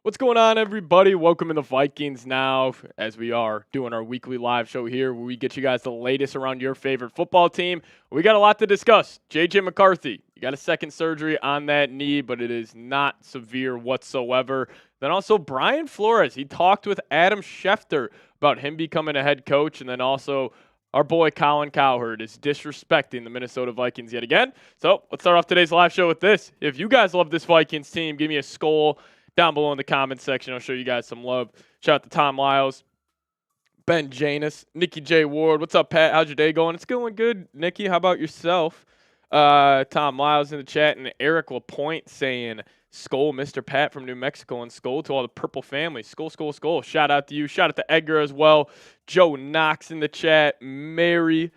What's going on, everybody? Welcome to the Vikings now, as we are doing our weekly live show here where we get you guys the latest around your favorite football team. We got a lot to discuss. J.J. McCarthy, you got a second surgery on that knee, but it is not severe whatsoever. Then also Brian Flores, he talked with Adam Schefter about him becoming a head coach, and then also our boy Colin Cowherd is disrespecting the Minnesota Vikings yet again. So let's start off today's live show with this. If you guys love this Vikings team, give me a SKOL down below in the comments section. I'll show you guys some love. Shout out to Tom Lyles, Ben Janus, Nikki J. Ward. What's up, Pat? How's your day going? It's going good, Nikki. How about yourself? Tom Lyles in the chat, and Eric LaPointe saying, SKOL, Mr. Pat from New Mexico, and SKOL to all the Purple family. SKOL, SKOL, SKOL. Shout out to you. Shout out to Edgar as well. Joe Knox in the chat. Mary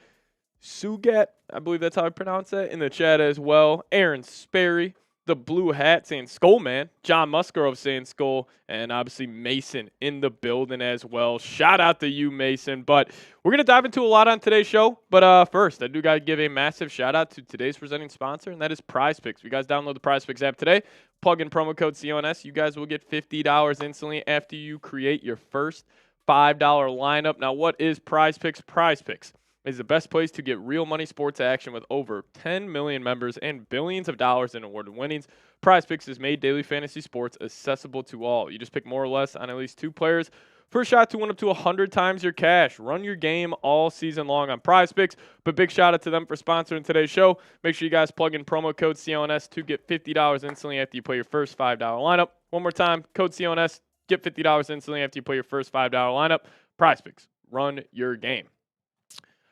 Sugat, I believe that's how I pronounce that, in the chat as well. Aaron Sperry. The blue hat saying SKOL, man. John Musgrove saying SKOL. And obviously Mason in the building as well. Shout out to you, Mason. But we're going to dive into a lot on today's show. But first, I do got to give a massive shout out to today's presenting sponsor, and that is Prize Picks. If you guys download the Prize Picks app today, plug in promo code CONS. You guys will get $50 instantly after you create your first $5 lineup. Now, what is Prize Picks? Prize Picks is the best place to get real money sports action with over 10 million members and billions of dollars in awarded winnings. Prize Picks has made daily fantasy sports accessible to all. You just pick more or less on at least two players for a shot to win up to 100 times your cash. Run your game all season long on Prize Picks. But big shout out to them for sponsoring today's show. Make sure you guys plug in promo code CONS to get $50 instantly after you play your first $5 lineup. One more time, code CONS, get $50 instantly after you play your first $5 lineup. Prize Picks, run your game.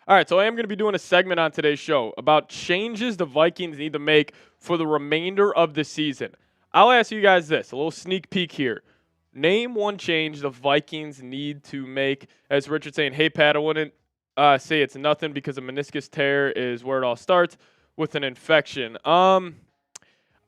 All right, so I am going to be doing a segment on today's show about changes the Vikings need to make for the remainder of the season. I'll ask you guys this, a little sneak peek here. Name one change the Vikings need to make. As Richard saying, hey, Pat, I wouldn't say it's nothing because a meniscus tear is where it all starts with an infection. I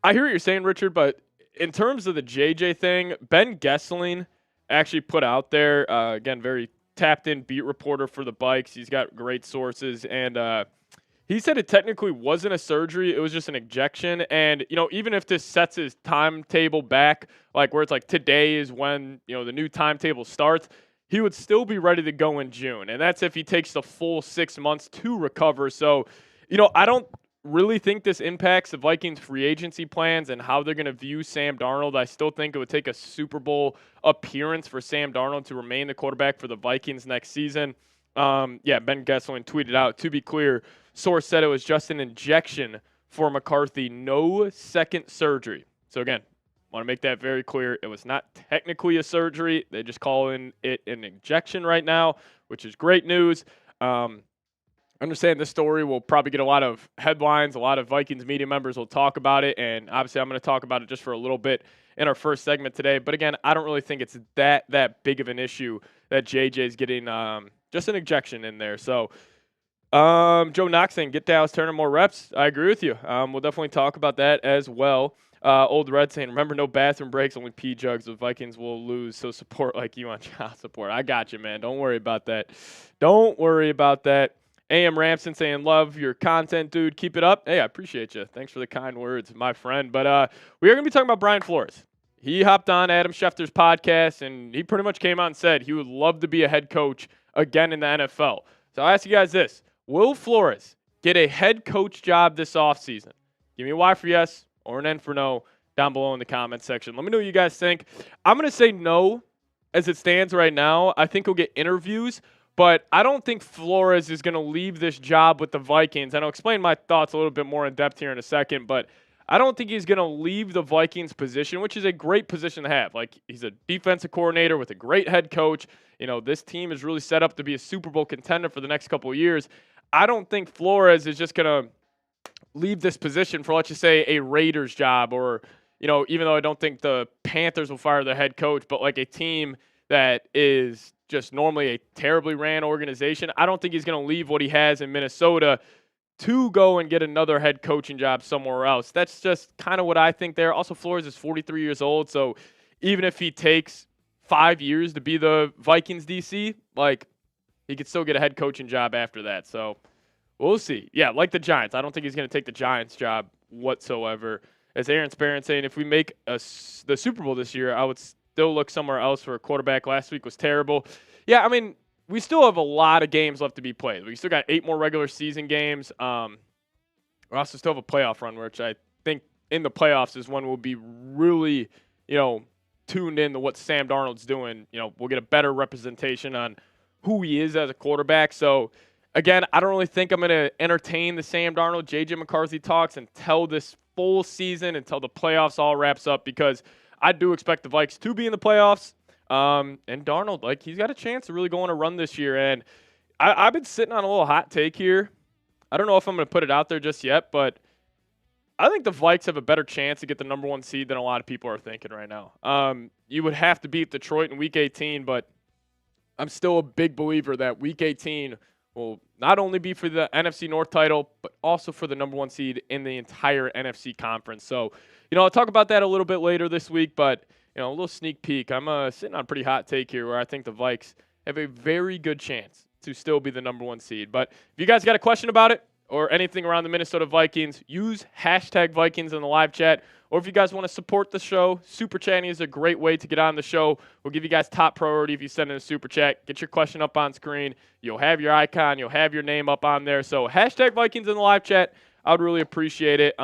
hear what you're saying, Richard, but in terms of the JJ thing, Ben Gessling actually put out there, again, very tapped-in beat reporter for the Bikes. He's got great sources, and he said it technically wasn't a surgery. It was just an injection, and, even if this sets his timetable back, like where it's like today is when, the new timetable starts, he would still be ready to go in June, and that's if he takes the full 6 months to recover. So, I don't really think this impacts the Vikings free agency plans and how they're going to view Sam Darnold. I still think it would take a Super Bowl appearance for Sam Darnold to remain the quarterback for the Vikings next season. Ben Gessling tweeted out, to be clear, source said it was just an injection for McCarthy, no second surgery. So again, want to make that very clear. It was not technically a surgery. They just call it an injection right now, which is great news. I understand this story will probably get a lot of headlines. A lot of Vikings media members will talk about it, and obviously I'm going to talk about it just for a little bit in our first segment today. But again, I don't really think it's that big of an issue that JJ's getting just an injection in there. So Joe Knox saying, get Dallas Turner more reps. I agree with you. We'll definitely talk about that as well. Old Red saying, remember, no bathroom breaks, only pee jugs. The Vikings will lose, so support like you on child support. I got you, man. Don't worry about that. Don't worry about that. A.M. Ramson saying, love your content, dude. Keep it up. Hey, I appreciate you. Thanks for the kind words, my friend. But we are going to be talking about Brian Flores. He hopped on Adam Schefter's podcast, and he pretty much came out and said he would love to be a head coach again in the NFL. So I'll ask you guys this. Will Flores get a head coach job this offseason? Give me a Y for yes or an N for no down below in the comments section. Let me know what you guys think. I'm going to say no as it stands right now. I think he'll get interviews. But I don't think Flores is going to leave this job with the Vikings. And I'll explain my thoughts a little bit more in depth here in a second. But I don't think he's going to leave the Vikings position, which is a great position to have. Like, he's a defensive coordinator with a great head coach. This team is really set up to be a Super Bowl contender for the next couple of years. I don't think Flores is just going to leave this position for, let's just say, a Raiders job or, even though I don't think the Panthers will fire their head coach, but like a team that is just normally a terribly ran organization. I don't think he's going to leave what he has in Minnesota to go and get another head coaching job somewhere else. That's just kind of what I think there. Also, Flores is 43 years old, so even if he takes 5 years to be the Vikings DC, he could still get a head coaching job after that. So we'll see. Yeah, like the Giants. I don't think he's going to take the Giants job whatsoever. As Aaron Sparron saying, if we make the Super Bowl this year, I would still look somewhere else for a quarterback. Last week was terrible. Yeah, I mean, we still have a lot of games left to be played. We still got 8 more regular season games. We also still have a playoff run, which I think in the playoffs is when we'll be really, tuned in to what Sam Darnold's doing. We'll get a better representation on who he is as a quarterback. So, again, I don't really think I'm going to entertain the Sam Darnold, J.J. McCarthy talks until this full season, until the playoffs all wraps up, because I do expect the Vikes to be in the playoffs. And Darnold, he's got a chance to really go on a run this year. And I've been sitting on a little hot take here. I don't know if I'm going to put it out there just yet, but I think the Vikes have a better chance to get the number 1 seed than a lot of people are thinking right now. You would have to beat Detroit in Week 18, but I'm still a big believer that Week 18 will not only be for the NFC North title, but also for the number 1 seed in the entire NFC conference. So, I'll talk about that a little bit later this week, but a little sneak peek. I'm sitting on a pretty hot take here where I think the Vikes have a very good chance to still be the number 1 seed. But if you guys got a question about it or anything around the Minnesota Vikings, use hashtag Vikings in the live chat. Or if you guys want to support the show, Super Chatting is a great way to get on the show. We'll give you guys top priority if you send in a Super Chat. Get your question up on screen. You'll have your icon. You'll have your name up on there. So hashtag Vikings in the live chat. I would really appreciate it.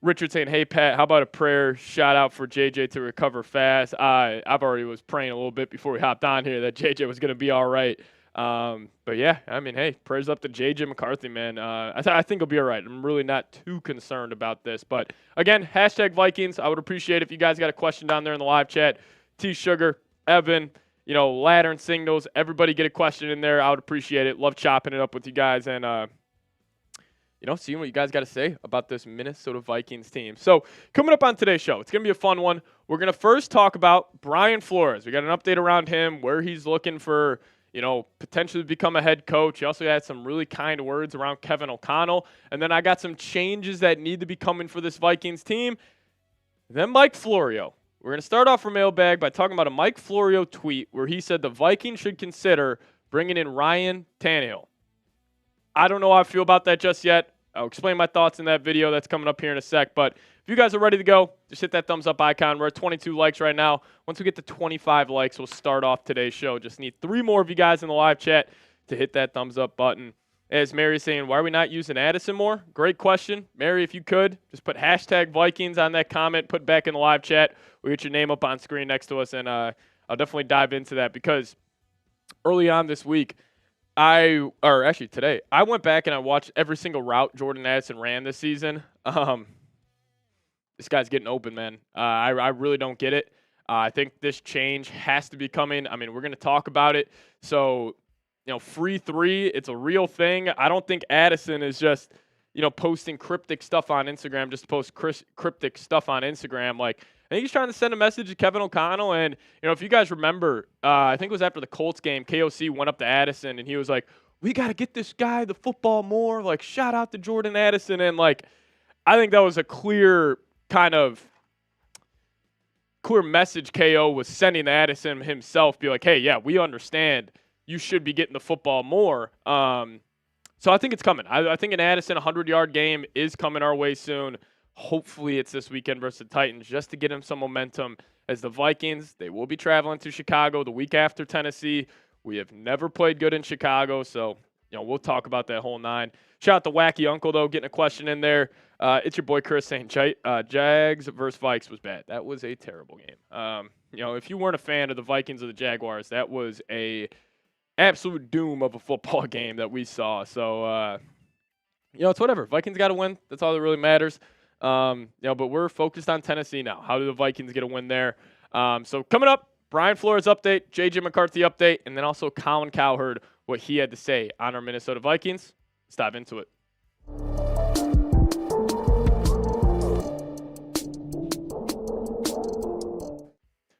Richard saying, hey, Pat, how about a prayer shout out for JJ to recover fast? I've already was praying a little bit before we hopped on here that JJ was going to be all right. But yeah, I mean, hey, prayers up to JJ McCarthy, man. I think he'll be all right. I'm really not too concerned about this. But again, hashtag Vikings. I would appreciate if you guys got a question down there in the live chat. T Sugar, Evan, Ladder and Signals, everybody get a question in there. I would appreciate it. Love chopping it up with you guys and, seeing what you guys got to say about this Minnesota Vikings team. So coming up on today's show, it's going to be a fun one. We're going to first talk about Brian Flores. We got an update around him, where he's looking for, potentially become a head coach. He also had some really kind words around Kevin O'Connell. And then I got some changes that need to be coming for this Vikings team. Then Mike Florio. We're going to start off for Mailbag by talking about a Mike Florio tweet where he said the Vikings should consider bringing in Ryan Tannehill. I don't know how I feel about that just yet. I'll explain my thoughts in that video that's coming up here in a sec. But if you guys are ready to go, just hit that thumbs up icon. We're at 22 likes right now. Once we get to 25 likes, we'll start off today's show. Just need 3 more of you guys in the live chat to hit that thumbs up button. As Mary's saying, why are we not using Addison more? Great question. Mary, if you could, just put hashtag Vikings on that comment, put back in the live chat. We'll get your name up on screen next to us, and I'll definitely dive into that because early on this week, today, I went back and I watched every single route Jordan Addison ran this season. This guy's getting open, man. I really don't get it. I think this change has to be coming. I mean, we're going to talk about it. So, free 3, it's a real thing. I don't think Addison is just, posting cryptic stuff on Instagram, just to post cryptic stuff on Instagram. I think he's trying to send a message to Kevin O'Connell. And, if you guys remember, I think it was after the Colts game, KOC went up to Addison and he was like, we got to get this guy the football more. Shout out to Jordan Addison. And, I think that was a clear message KO was sending to Addison himself. Be like, hey, yeah, we understand you should be getting the football more. So I think it's coming. I think an Addison 100-yard game is coming our way soon. Hopefully it's this weekend versus the Titans just to get him some momentum as the Vikings. They will be traveling to Chicago the week after Tennessee. We have never played good in Chicago, so we'll talk about that whole 9. Shout out to Wacky Uncle, though, getting a question in there. It's your boy Chris saying Jags versus Vikes was bad. That was a terrible game. If you weren't a fan of the Vikings or the Jaguars, that was a absolute doom of a football game that we saw. So, it's whatever. Vikings got to win. That's all that really matters. But we're focused on Tennessee now. How do the Vikings get a win there? So coming up, Brian Flores update, JJ McCarthy update, and then also Colin Cowherd, what he had to say on our Minnesota Vikings. Let's dive into it.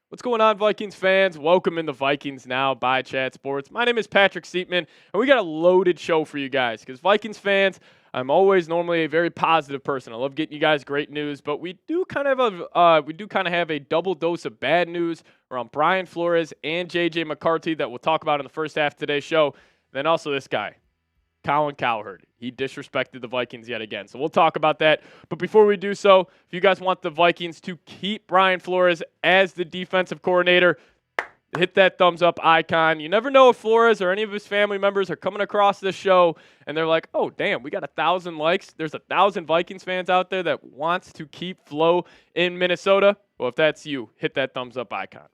What's going on, Vikings fans? Welcome in the Vikings Now by Chat Sports. My name is Patrick Siepman, and we got a loaded show for you guys because Vikings fans, I'm always normally a very positive person. I love getting you guys great news, but we do kind of have a double dose of bad news around Brian Flores and JJ McCarthy that we'll talk about in the first half of today's show. Then also this guy, Colin Cowherd. He disrespected the Vikings yet again. So we'll talk about that. But before we do so, if you guys want the Vikings to keep Brian Flores as the defensive coordinator, hit that thumbs up icon. You never know if Flores or any of his family members are coming across this show and they're like, oh, damn, we got 1,000 likes. There's 1,000 Vikings fans out there that wants to keep Flo in Minnesota. Well, if that's you, hit that thumbs up icon.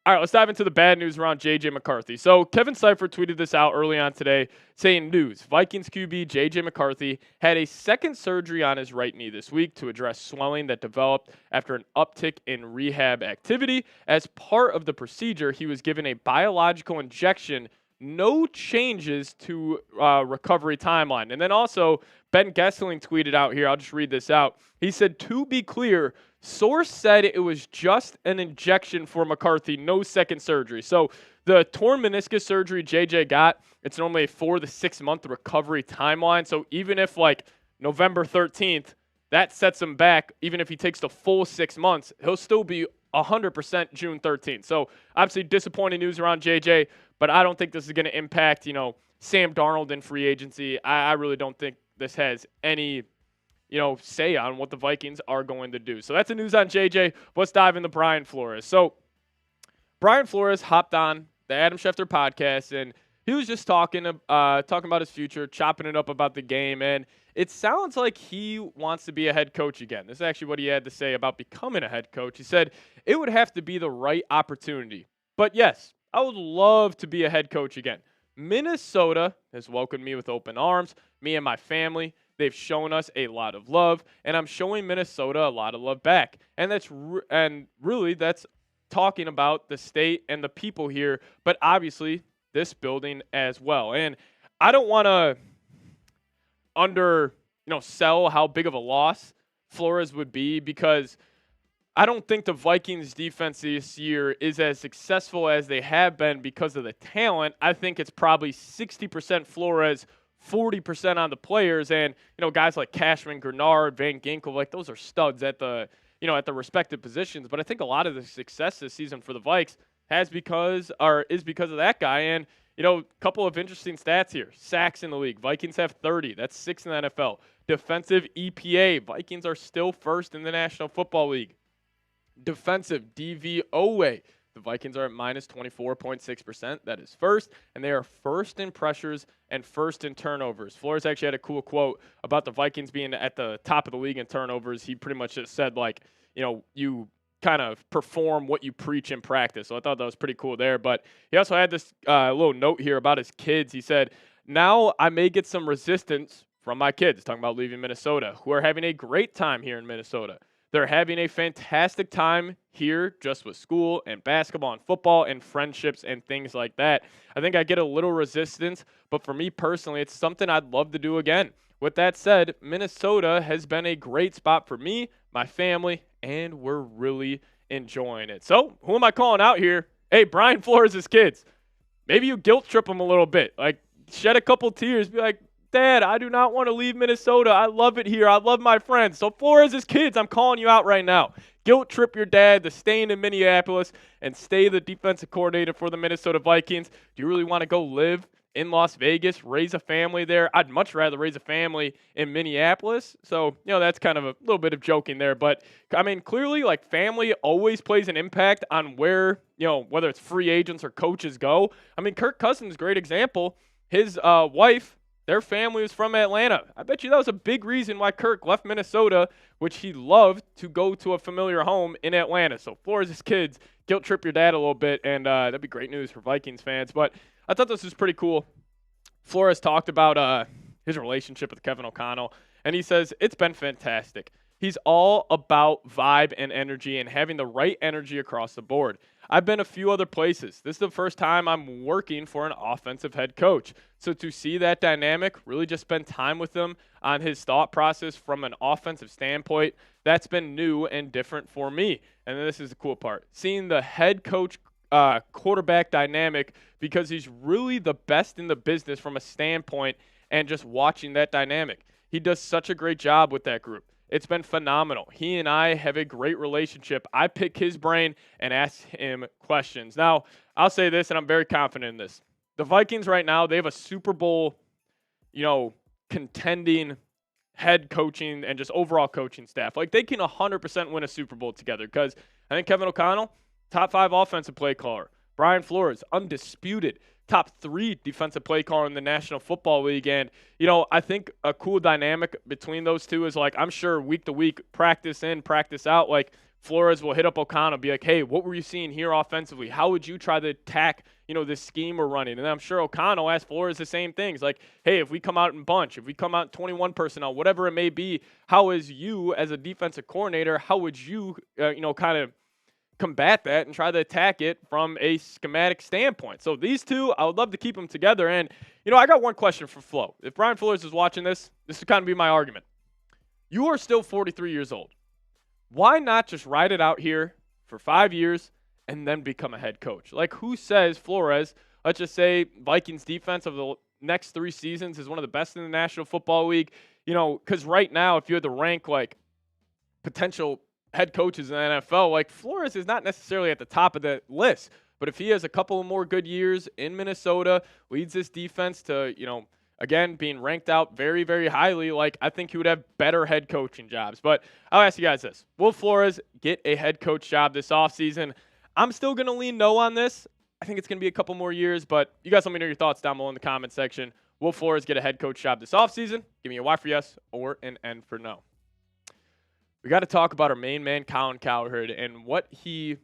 All right, let's dive into the bad news around J.J. McCarthy. So Kevin Seifert tweeted this out early on today saying, news, Vikings QB J.J. McCarthy had a second surgery on his right knee this week to address swelling that developed after an uptick in rehab activity. As part of the procedure, he was given a biological injection. No changes to recovery timeline. And then also, Ben Gessling tweeted out here, I'll just read this out. He said, to be clear, source said it was just an injection for McCarthy, no second surgery. So the torn meniscus surgery JJ got, it's normally a 4 to 6 month recovery timeline. So even if like November 13th, that sets him back, even if he takes the full 6 months, he'll still be 100% June 13th. So obviously disappointing news around JJ, but I don't think this is going to impact, Sam Darnold in free agency. I really don't think this has any say on what the Vikings are going to do. So that's the news on JJ. Let's dive into Brian Flores. So Brian Flores hopped on the Adam Schefter podcast, and he was just talking about his future, chopping it up about the game, and it sounds like he wants to be a head coach again. This is actually what he had to say about becoming a head coach. He said, it would have to be the right opportunity. But yes, I would love to be a head coach again. Minnesota has welcomed me with open arms, me and my family. They've shown us a lot of love, and I'm showing Minnesota a lot of love back. And that's talking about the state and the people here, but obviously this building as well. And I don't want to sell how big of a loss Flores would be, because I don't think the Vikings defense this year is as successful as they have been because of the talent. I think it's probably 60% Flores, 40% on the players, and guys like Cashman, Grenard, Van Ginkel, like those are studs at the respective positions. But I think a lot of the success this season for the Vikes is because of that guy. And a couple of interesting stats here: sacks in the league, Vikings have 30. That's 6 in the NFL. Defensive EPA, Vikings are still first in the National Football League. Defensive DVOA, the Vikings are at minus 24.6%. That is first, and they are first in pressures and first in turnovers. Flores actually had a cool quote about the Vikings being at the top of the league in turnovers. He pretty much just said, you kind of perform what you preach in practice. So I thought that was pretty cool there. But he also had this little note here about his kids. He said, now I may get some resistance from my kids, talking about leaving Minnesota, who are having a great time here in Minnesota. They're having a fantastic time here just with school and basketball and football and friendships and things like that. I think I get a little resistance, but for me personally, it's something I'd love to do again. With that said, Minnesota has been a great spot for me, my family, and we're really enjoying it. So who am I calling out here? Hey, Brian Flores' kids. Maybe you guilt trip them a little bit. Like, shed a couple tears. Be like, Dad, I do not want to leave Minnesota. I love it here. I love my friends. So Flores' kids, I'm calling you out right now. Guilt trip your dad to staying in Minneapolis and stay the defensive coordinator for the Minnesota Vikings. Do you really want to go live in Las Vegas, raise a family there? I'd much rather raise a family in Minneapolis. So, that's kind of a little bit of joking there. But, clearly, family always plays an impact on where, whether it's free agents or coaches go. Kirk Cousins, great example. His wife, their family was from Atlanta. I bet you that was a big reason why Kirk left Minnesota, which he loved, to go to a familiar home in Atlanta. So Flores' kids, guilt trip your dad a little bit, and that'd be great news for Vikings fans. But I thought this was pretty cool. Flores talked about his relationship with Kevin O'Connell, and he says, it's been fantastic. He's all about vibe and energy and having the right energy across the board. I've been a few other places. This is the first time I'm working for an offensive head coach. So to see that dynamic, really just spend time with him on his thought process from an offensive standpoint, that's been new and different for me. And then this is the cool part. Seeing the head coach quarterback dynamic, because he's really the best in the business from a standpoint, and just watching that dynamic. He does such a great job with that group. It's been phenomenal. He and I have a great relationship. I pick his brain and ask him questions. Now, I'll say this, and I'm very confident in this. The Vikings right now, they have a Super Bowl contending head coaching and just overall coaching staff. Like, they can 100% win a Super Bowl together because I think Kevin O'Connell, top 5 offensive play caller. Brian Flores, undisputed top 3 defensive play caller in the National Football League. And, I think a cool dynamic between those two is, like, I'm sure week to week, practice in, practice out, like, Flores will hit up O'Connell, be like, hey, what were you seeing here offensively? How would you try to attack, this scheme we're running? And I'm sure O'Connell asked Flores the same things. Like, hey, if we come out in bunch, if we come out 21 personnel, whatever it may be, how is you as a defensive coordinator, how would you, kind of combat that and try to attack it from a schematic standpoint? So these two, I would love to keep them together. And, I got one question for Flo. If Brian Flores is watching this would kind of be my argument. You are still 43 years old. Why not just ride it out here for 5 years and then become a head coach? Like, who says Flores, let's just say Vikings defense of the next 3 seasons is one of the best in the National Football League? Because right now, if you had to rank, like, potential head coaches in the NFL, like, Flores is not necessarily at the top of the list. But if he has a couple of more good years in Minnesota, leads this defense to, again, being ranked out very, very highly, like, I think he would have better head coaching jobs. But I'll ask you guys this. Will Flores get a head coach job this offseason? I'm still going to lean no on this. I think it's going to be a couple more years, but you guys let me know your thoughts down below in the comment section. Will Flores get a head coach job this offseason? Give me a Y for yes or an N for no. We got to talk about our main man, Colin Cowherd, and what he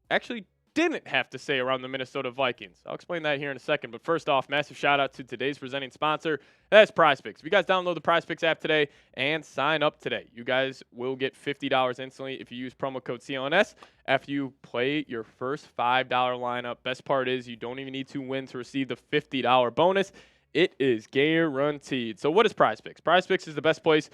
actually didn't have to say around the Minnesota Vikings. I'll explain that here in a second. But first off, massive shout out to today's presenting sponsor. That's PrizePicks. If you guys download the PrizePicks app today and sign up today, you guys will get $50 instantly if you use promo code CLNS after you play your first $5 lineup. Best part is you don't even need to win to receive the $50 bonus. It is guaranteed. So what is PrizePicks? PrizePicks is the best place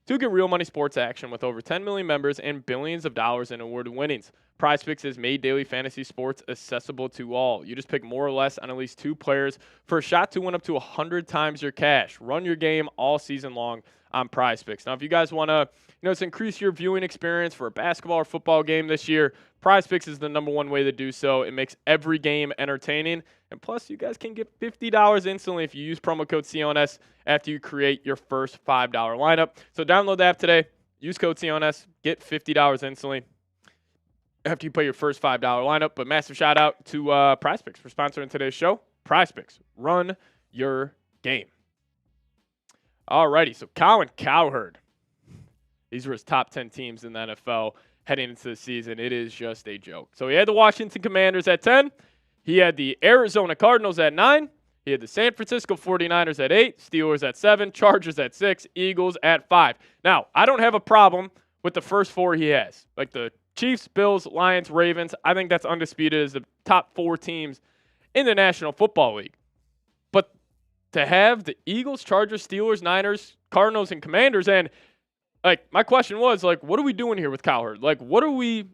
to get real money sports action with over 10 million members and billions of dollars in award winnings. PrizePicks has made daily fantasy sports accessible to all. You just pick more or less on at least 2 players for a shot to win up to 100 times your cash. Run your game all season long on PrizePicks. Now, if you guys want to, to increase your viewing experience for a basketball or football game this year, PrizePicks is the #1 way to do so. It makes every game entertaining. And plus, you guys can get $50 instantly if you use promo code CLNS after you create your first $5 lineup. So download the app today. Use code CLNS. Get $50 instantly after you play your first $5 lineup. But massive shout out to PrizePicks for sponsoring today's show. PrizePicks, run your game. Alrighty, so Colin Cowherd. These were his top 10 teams in the NFL heading into the season. It is just a joke. So he had the Washington Commanders at 10. He had the Arizona Cardinals at 9. He had the San Francisco 49ers at 8, Steelers at 7, Chargers at 6, Eagles at 5. Now, I don't have a problem with the first 4 he has. Like the Chiefs, Bills, Lions, Ravens. I think that's undisputed as the top 4 teams in the National Football League. But to have the Eagles, Chargers, Steelers, Niners, Cardinals, and Commanders, and like my question was, like, what are we doing here with Cowherd? Like, what are we,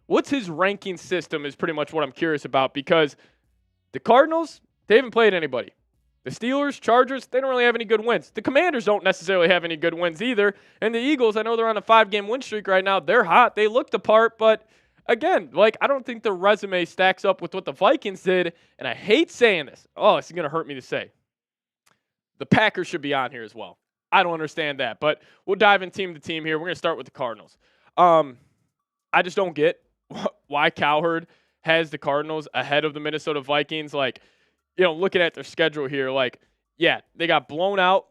what's his ranking system is pretty much what I'm curious about, because the Cardinals, they haven't played anybody. The Steelers, Chargers, they don't really have any good wins. The Commanders don't necessarily have any good wins either. And the Eagles, I know they're on a 5-game win streak right now. They're hot. They look the part. But, again, like, I don't think the resume stacks up with what the Vikings did. And I hate saying this. Oh, this is going to hurt me to say. The Packers should be on here as well. I don't understand that. But we'll dive in team to team here. We're going to start with the Cardinals. I just don't get why Cowherd has the Cardinals ahead of the Minnesota Vikings. Like, looking at their schedule here, like, yeah, they got blown out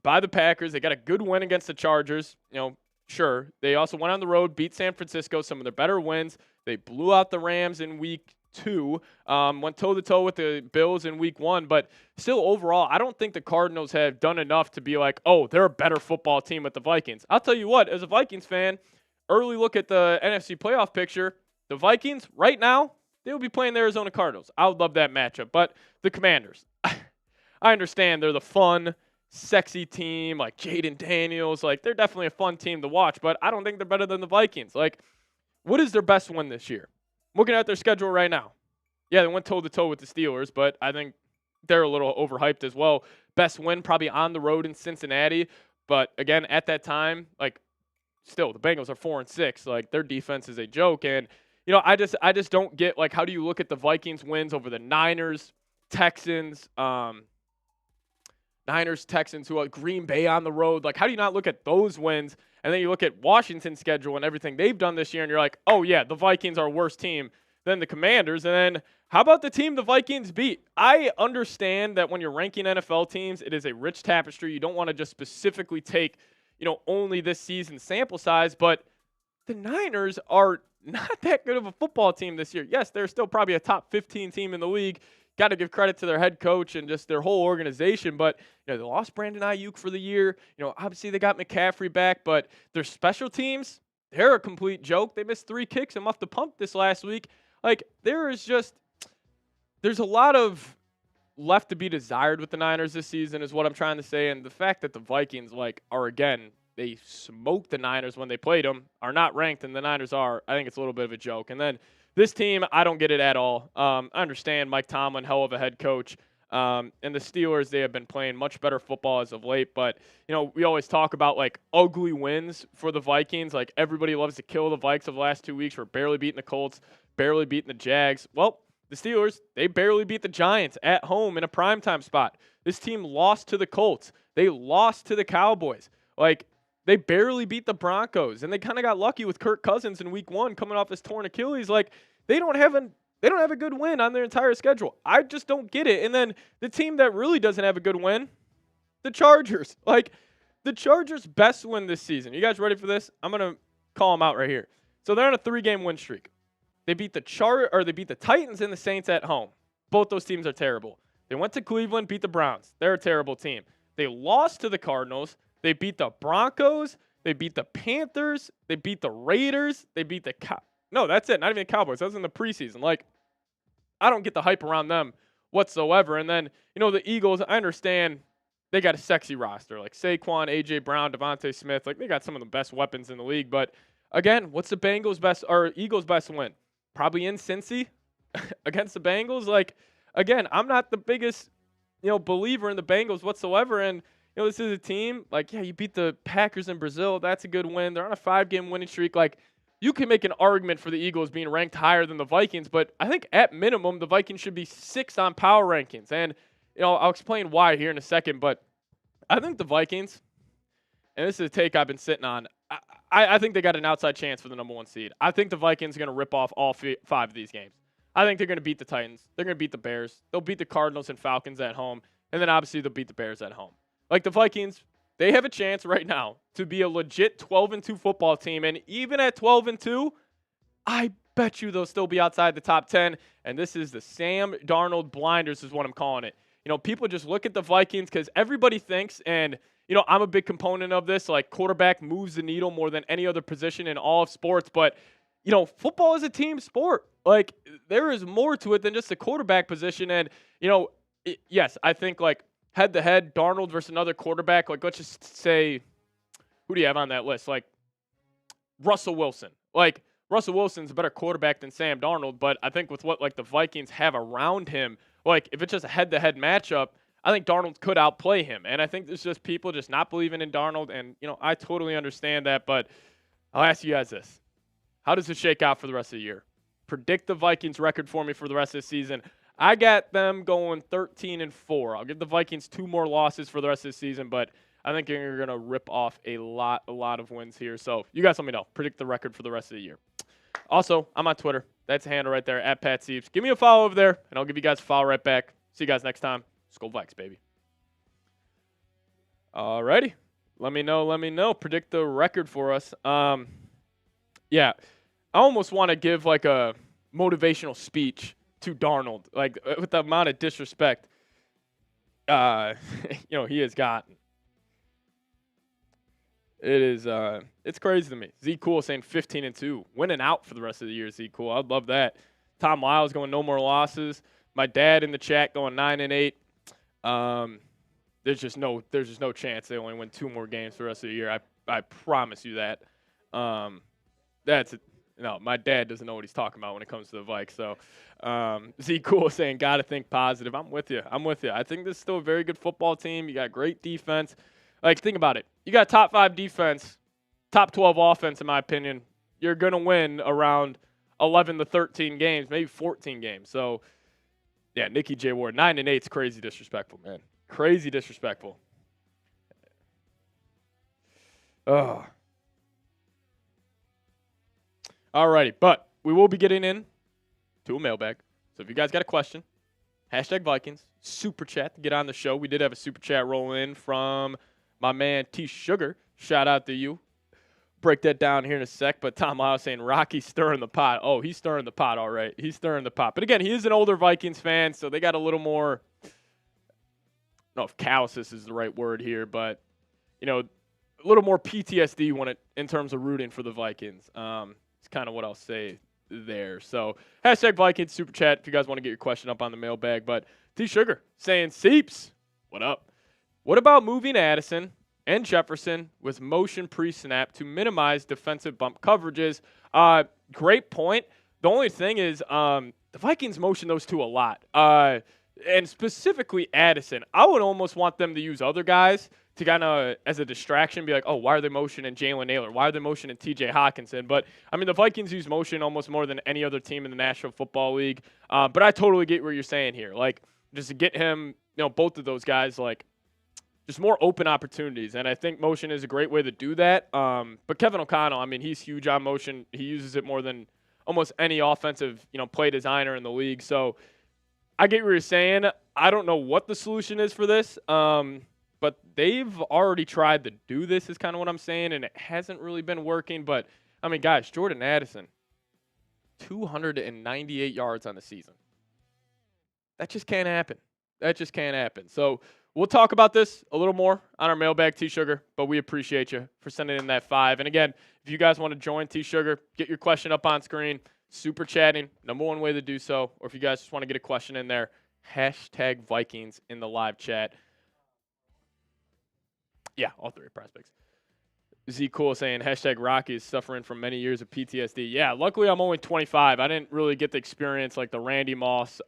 by the Packers. They got a good win against the Chargers. Sure. They also went on the road, beat San Francisco, some of their better wins. They blew out the Rams in week 2, went toe-to-toe with the Bills in week 1. But still, overall, I don't think the Cardinals have done enough to be like, oh, they're a better football team with the Vikings. I'll tell you what, as a Vikings fan, early look at the NFC playoff picture, the Vikings right now, they will be playing the Arizona Cardinals. I would love that matchup. But the Commanders, I understand they're the fun, sexy team, like Jaden Daniels. Like, they're definitely a fun team to watch, but I don't think they're better than the Vikings. Like, what is their best win this year? Looking at their schedule right now. Yeah, they went toe-to-toe with the Steelers, but I think they're a little overhyped as well. Best win probably on the road in Cincinnati. But, again, at that time, like, still, the Bengals are 4-6. Like, their defense is a joke. And, I just don't get, like, how do you look at the Vikings wins over the Niners, Texans, Niners, Texans, who are Green Bay on the road. Like, how do you not look at those wins? And then you look at Washington's schedule and everything they've done this year, and you're like, oh, yeah, the Vikings are a worse team than the Commanders. And then how about the team the Vikings beat? I understand that when you're ranking NFL teams, it is a rich tapestry. You don't want to just specifically take, only this season's sample size, but the Niners are not that good of a football team this year. Yes, they're still probably a top 15 team in the league. Got to give credit to their head coach and just their whole organization. But, they lost Brandon Ayuk for the year. Obviously they got McCaffrey back, but their special teams, they're a complete joke. They missed 3 kicks and muffed the punt this last week. Like, there's a lot of left to be desired with the Niners this season is what I'm trying to say. And the fact that the Vikings, are, again, they smoked the Niners when they played them, are not ranked, and the Niners are, I think it's a little bit of a joke. And then this team, I don't get it at all. I understand Mike Tomlin, hell of a head coach. And the Steelers, they have been playing much better football as of late. But, we always talk about, ugly wins for the Vikings. Like, everybody loves to kill the Vikes of the last 2 weeks for barely beating the Colts, barely beating the Jags. Well, the Steelers, they barely beat the Giants at home in a primetime spot. This team lost to the Colts. They lost to the Cowboys. They barely beat the Broncos, and they kind of got lucky with Kirk Cousins in week 1 coming off his torn Achilles. They don't have a good win on their entire schedule. I just don't get it. And then the team that really doesn't have a good win, the Chargers. The Chargers' best win this season. You guys ready for this? I'm going to call them out right here. So they're on a 3-game win streak. They beat the Titans and the Saints at home. Both those teams are terrible. They went to Cleveland, beat the Browns. They're a terrible team. They lost to the Cardinals. They beat the Broncos. They beat the Panthers. They beat the Raiders. They beat the No, that's it. Not even the Cowboys. That was in the preseason. I don't get the hype around them whatsoever. And then, the Eagles, I understand they got a sexy roster. Saquon, A.J. Brown, Devontae Smith. They got some of the best weapons in the league. But, again, what's the Eagles' best win? Probably in Cincy against the Bengals. Again, I'm not the biggest, believer in the Bengals whatsoever. And, this is a team, you beat the Packers in Brazil. That's a good win. They're on a 5-game winning streak. You can make an argument for the Eagles being ranked higher than the Vikings, but I think at minimum, the Vikings should be 6 on power rankings. And, I'll explain why here in a second, but I think the Vikings, and this is a take I've been sitting on, I think they got an outside chance for the number 1 seed. I think the Vikings are going to rip off all 5 of these games. I think they're going to beat the Titans. They're going to beat the Bears. They'll beat the Cardinals and Falcons at home. And then, obviously, they'll beat the Bears at home. The Vikings, they have a chance right now to be a legit 12-2 football team. And even at 12-2, I bet you they'll still be outside the top 10. And this is the Sam Darnold blinders is what I'm calling it. People just look at the Vikings because everybody thinks, and, I'm a big component of this, quarterback moves the needle more than any other position in all of sports. But, football is a team sport. There is more to it than just the quarterback position. And, yes, I think, head-to-head, Darnold versus another quarterback, let's just say, who do you have on that list? Russell Wilson. Russell Wilson's a better quarterback than Sam Darnold, but I think with what, the Vikings have around him, if it's just a head-to-head matchup, I think Darnold could outplay him. And I think there's just people just not believing in Darnold, and, I totally understand that, but I'll ask you guys this. How does it shake out for the rest of the year? Predict the Vikings record for me for the rest of the season. I got them going 13-4. I'll give the Vikings 2 more losses for the rest of the season, but I think you're going to rip off a lot of wins here. So you guys let me know. Predict the record for the rest of the year. Also, I'm on Twitter. That's the handle right there, @PatSiepes. Give me a follow over there, and I'll give you guys a follow right back. See you guys next time. SKOL Vikes, baby. All righty. Let me know. Predict the record for us. Yeah, I almost want to give a motivational speech to Darnold, with the amount of disrespect, he has gotten. It is, it's crazy to me. Z Cool saying 15-2, winning out for the rest of the year. Z Cool, I'd love that. Tom Lyles going no more losses. My dad in the chat going 9-8. There's just no chance they only win 2 more games for the rest of the year. I promise you that. No, my dad doesn't know what he's talking about when it comes to the Vikes. So, Z Cool saying, got to think positive. I'm with you. I think this is still a very good football team. You got great defense. Think about it. You got top 5 defense, top 12 offense, in my opinion. You're going to win around 11 to 13 games, maybe 14 games. So, yeah, Nicky J. Ward, 9-8 is crazy disrespectful, man. Crazy disrespectful. Ugh. Alrighty, but we will be getting in to a mailbag. So if you guys got a question, #Vikings, super chat to get on the show. We did have a super chat roll in from my man T Sugar. Shout out to you. Break that down here in a sec, but Tom Lyles saying Rocky's stirring the pot. Oh, he's stirring the pot, all right. He's stirring the pot. But again, he is an older Vikings fan, so they got a little more, I don't know if callousness is the right word here, but, you know, a little more PTSD in terms of rooting for the Vikings. It's kind of what I'll say there. So, #Vikings super chat if you guys want to get your question up on the mailbag. But T Sugar saying, Seeps, what up? What about moving Addison and Jefferson with motion pre-snap to minimize defensive bump coverages? Great point. The only thing is the Vikings motion those two a lot. And specifically Addison. I would almost want them to use other guys to kind of, as a distraction, be like, oh, why are they motioning Jalen Naylor? Why are they motioning TJ Hawkinson? But, I mean, the Vikings use motion almost more than any other team in the National Football League. But I totally get what you're saying here. Like, just to get him, both of those guys, like, just more open opportunities. And I think motion is a great way to do that. But Kevin O'Connell, I mean, he's huge on motion. He uses it more than almost any offensive, play designer in the league. So I get what you're saying. I don't know what the solution is for this. But they've already tried to do this is kind of what I'm saying, and it hasn't really been working. But, I mean, guys, Jordan Addison, 298 yards on the season. That just can't happen. That just can't happen. So we'll talk about this a little more on our mailbag, T-Sugar, but we appreciate you for sending in that 5. And, again, if you guys want to join T-Sugar, get your question up on screen, super chatting, number one way to do so. Or if you guys just want to get a question in there, #Vikings in the live chat. Yeah, all 3 prospects. Z Cool saying #Rocky is suffering from many years of PTSD. Yeah, luckily I'm only 25. I didn't really get the experience like the Randy Moss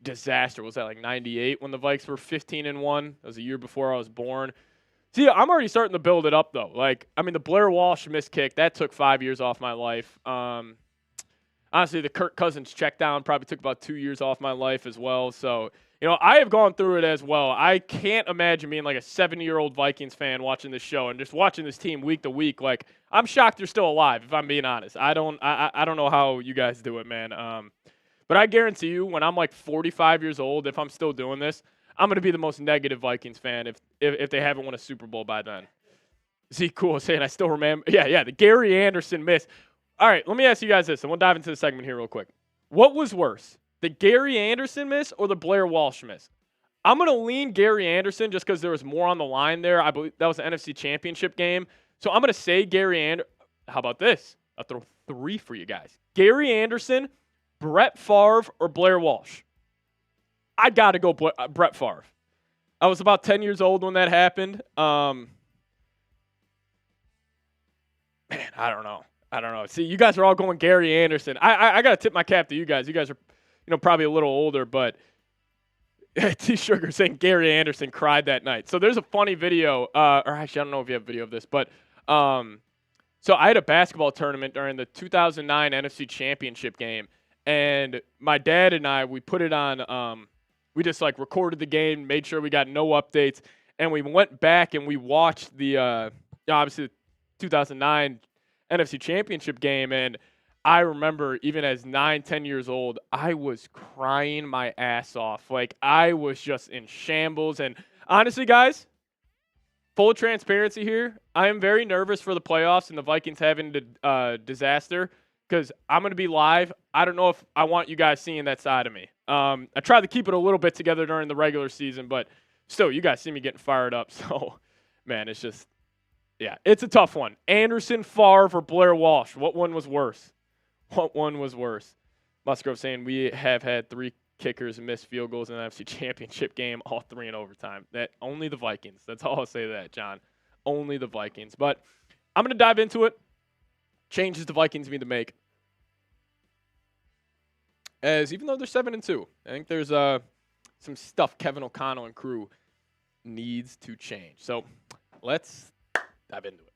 disaster. Was that like 98 when the Vikes were 15-1? That was a year before I was born. See, I'm already starting to build it up though. Like, I mean, the Blair Walsh missed kick, that took 5 years off my life. Honestly, the Kirk Cousins check down probably took about 2 years off my life as well. So, I have gone through it as well. I can't imagine being like a 70-year-old Vikings fan watching this show and just watching this team week to week. Like, I'm shocked they're still alive, if I'm being honest. I don't know how you guys do it, man. But I guarantee you, when I'm like 45 years old, if I'm still doing this, I'm going to be the most negative Vikings fan if they haven't won a Super Bowl by then. Z Cool saying, I still remember. Yeah, the Gary Anderson miss. All right, let me ask you guys this, and we'll dive into the segment here real quick. What was worse? The Gary Anderson miss or the Blair Walsh miss? I'm going to lean Gary Anderson just because there was more on the line there. I believe that was the NFC Championship game. So I'm going to say Gary Anderson. How about this? I'll throw 3 for you guys. Gary Anderson, Brett Favre, or Blair Walsh? I got to go Brett Favre. I was about 10 years old when that happened. Man, I don't know. See, you guys are all going Gary Anderson. I got to tip my cap to you guys. You guys are probably a little older, but T-Sugar saying Gary Anderson cried that night. So there's a funny video, or actually I don't know if you have a video of this, but so I had a basketball tournament during the 2009 NFC Championship game, and my dad and I, we put it on, we just like recorded the game, made sure we got no updates, and we went back and we watched the, obviously the 2009 NFC Championship game, and I remember even as 9, 10 years old, I was crying my ass off. Like, I was just in shambles. And honestly, guys, full transparency here, I am very nervous for the playoffs and the Vikings having a disaster because I'm going to be live. I don't know if I want you guys seeing that side of me. I tried to keep it a little bit together during the regular season, but still, you guys see me getting fired up. So, man, it's just, yeah, it's a tough one. Anderson, Favre, or Blair Walsh? What one was worse? What one was worse? Musgrove saying we have had 3 kickers miss field goals in the NFC Championship game, all 3 in overtime. That only the Vikings. That's all I'll say to that, John. Only the Vikings. But I'm going to dive into it. Changes the Vikings need to make. As even though they're 7-2, I think there's some stuff Kevin O'Connell and crew needs to change. So let's dive into it.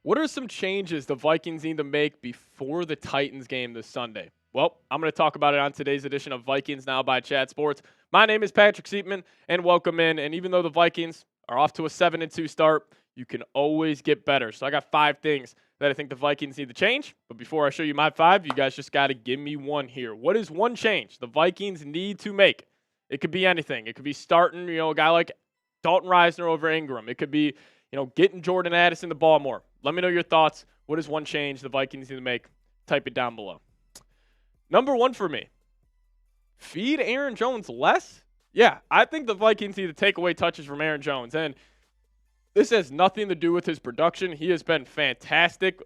What are some changes the Vikings need to make before the Titans game this Sunday? Well, I'm going to talk about it on today's edition of Vikings Now by Chat Sports. My name is Patrick Siepman, and welcome in. And even though the Vikings are off to a 7-2 start, you can always get better. So I got 5 things that I think the Vikings need to change. But before I show you my 5, you guys just got to give me one here. What is one change the Vikings need to make? It could be anything. It could be starting, a guy like Dalton Risner over Ingram. It could be, getting Jordan Addison the ball more. Let me know your thoughts. What is one change the Vikings need to make? Type it down below. Number 1 for me, feed Aaron Jones less? Yeah, I think the Vikings need to take away touches from Aaron Jones. And this has nothing to do with his production. He has been fantastic.